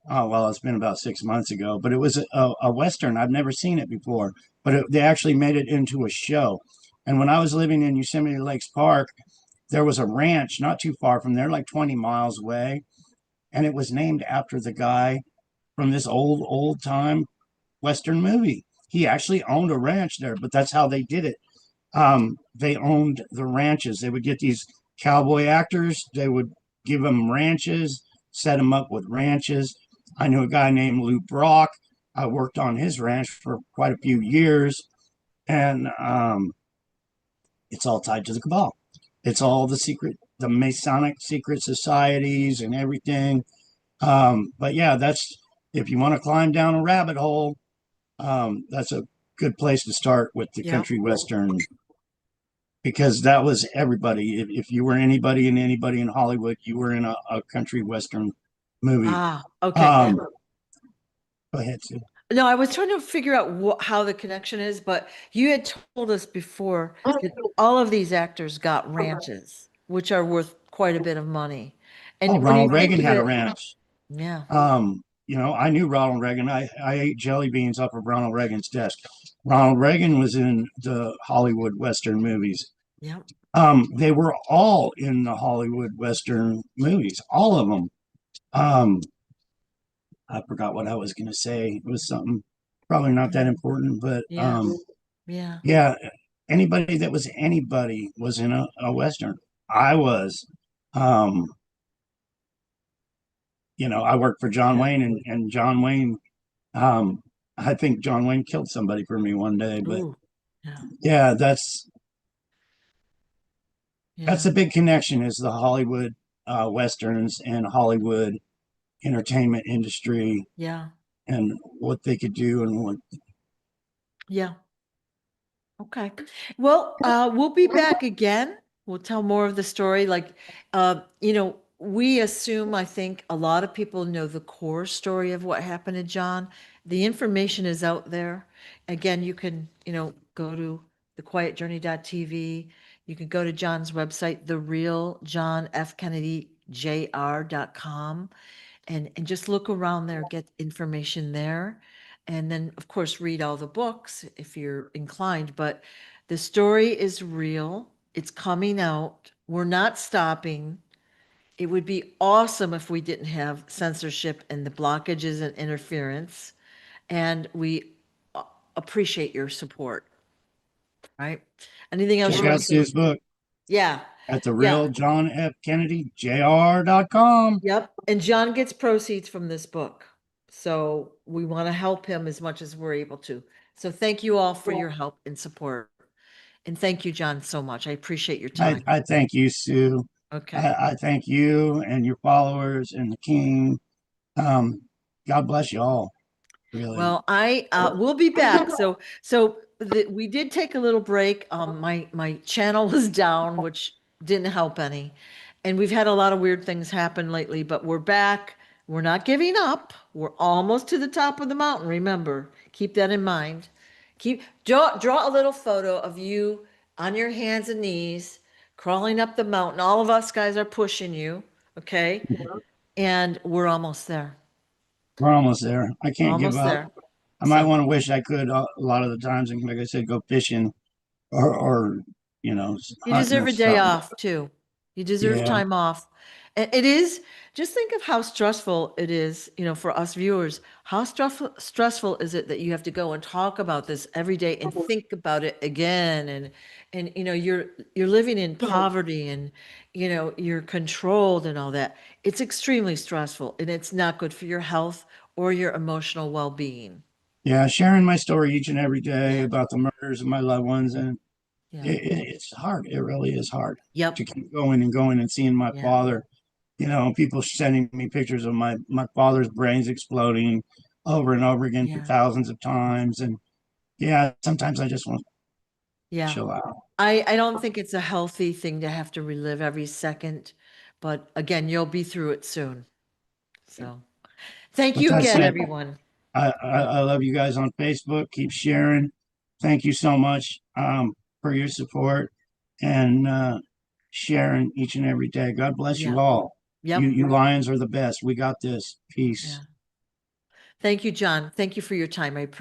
Oh, well, it's been about 6 months ago, but it was a Western. I've never seen it before, but they actually made it into a show. And when I was living in Yosemite Lakes Park, there was a ranch not too far from there, like 20 miles away. And it was named after the guy from this old time Western movie. He actually owned a ranch there, but that's how they did it. They owned the ranches. They would get these cowboy actors, they would give them ranches, set them up with ranches. I knew a guy named Lou Brock. I worked on his ranch for quite a few years, and it's all tied to the cabal. It's all the Masonic secret societies and everything. But yeah, that's if you want to climb down a rabbit hole, that's a good place to start with the Yeah. country western because that was everybody. If you were anybody and anybody in Hollywood, you were in a country western movie. Ah, okay. Um, Go ahead, Sue. No, I was trying to figure out how the connection is, but you had told us before that all of these actors got ranches, which are worth quite a bit of money. Oh, And when you Ronald think Reagan of had a it, ranch. yeah, I knew Ronald Reagan. I ate jelly beans off of Ronald Reagan's desk. Ronald Reagan was in the Hollywood Western movies. yeah, They were all in the Hollywood Western movies, all of them. Um, I forgot what I was going to say. It was something probably not that important, but yeah, yeah, yeah, anybody that was anybody was in a Western. I was. Um, I worked for John okay. Wayne, and John Wayne, um, I think John Wayne killed somebody for me one day, but Ooh, yeah, yeah, that's yeah, a big connection is the Hollywood Westerns and Hollywood entertainment industry yeah, and what they could do and what. yeah. Okay. Well, we'll be back again. We'll tell more of the story. We assume, I think a lot of people know the core story of what happened to John. The information is out there. Again, you can, go to thequietjourney.tv. You can go to John's website, the real John F. Kennedy jr.com, and just look around there, get information there. And then, of course, read all the books if you're inclined. But the story is real. It's coming out. We're not stopping. It would be awesome if we didn't have censorship and the blockages and interference. And we appreciate your support, right? Anything else Check you want out to say? Sue's book Yeah. at the Yeah. real John F. Kennedy Jr.com. Yep. And John gets proceeds from this book. So we want to help him as much as we're able to. So thank you all for your help and support. And thank you, John, so much. I appreciate your time. I thank you, Sue. Okay. I thank you and your followers and the king. Um, God bless you all, really. Well, I will be back. We did take a little break. My channel was down, which didn't help any, and we've had a lot of weird things happen lately. But we're back. We're not giving up. We're almost to the top of the mountain. Remember, keep that in mind. Draw a little photo of you on your hands and knees, crawling up the mountain. All of us guys are pushing you. Okay, and we're almost there. We're almost there. I can't give Almost up. there. I might So. want to wish I could a lot of the times, and like I said, go fishing or You hunting deserve or a day something. off too. You deserve Yeah. time off. And it is, just think of how stressful it is, for us viewers. How stressful is it that you have to go and talk about this every day and think about it again, and you're living in poverty, and you're controlled and all that. It's extremely stressful, and it's not good for your health or your emotional well-being. Yeah. Sharing my story each and every day Yeah. about the murders of my loved ones. And Yeah. it's hard. It really is hard to Yep. keep going and going and seeing my Yeah. father, people sending me pictures of my father's brains exploding over and over again for Yeah. thousands of times. And yeah, sometimes I just want to Yeah. chill out. I don't think it's a healthy thing to have to relive every second, but again, you'll be through it soon. So thank With you that again, said, everyone. I love you guys on Facebook. Keep sharing. Thank you so much for your support and sharing each and every day. God bless Yeah. you all. You Yep. you Lions are the best. We got this. Peace. Yeah. Thank you, John. Thank you for your time. I appreciate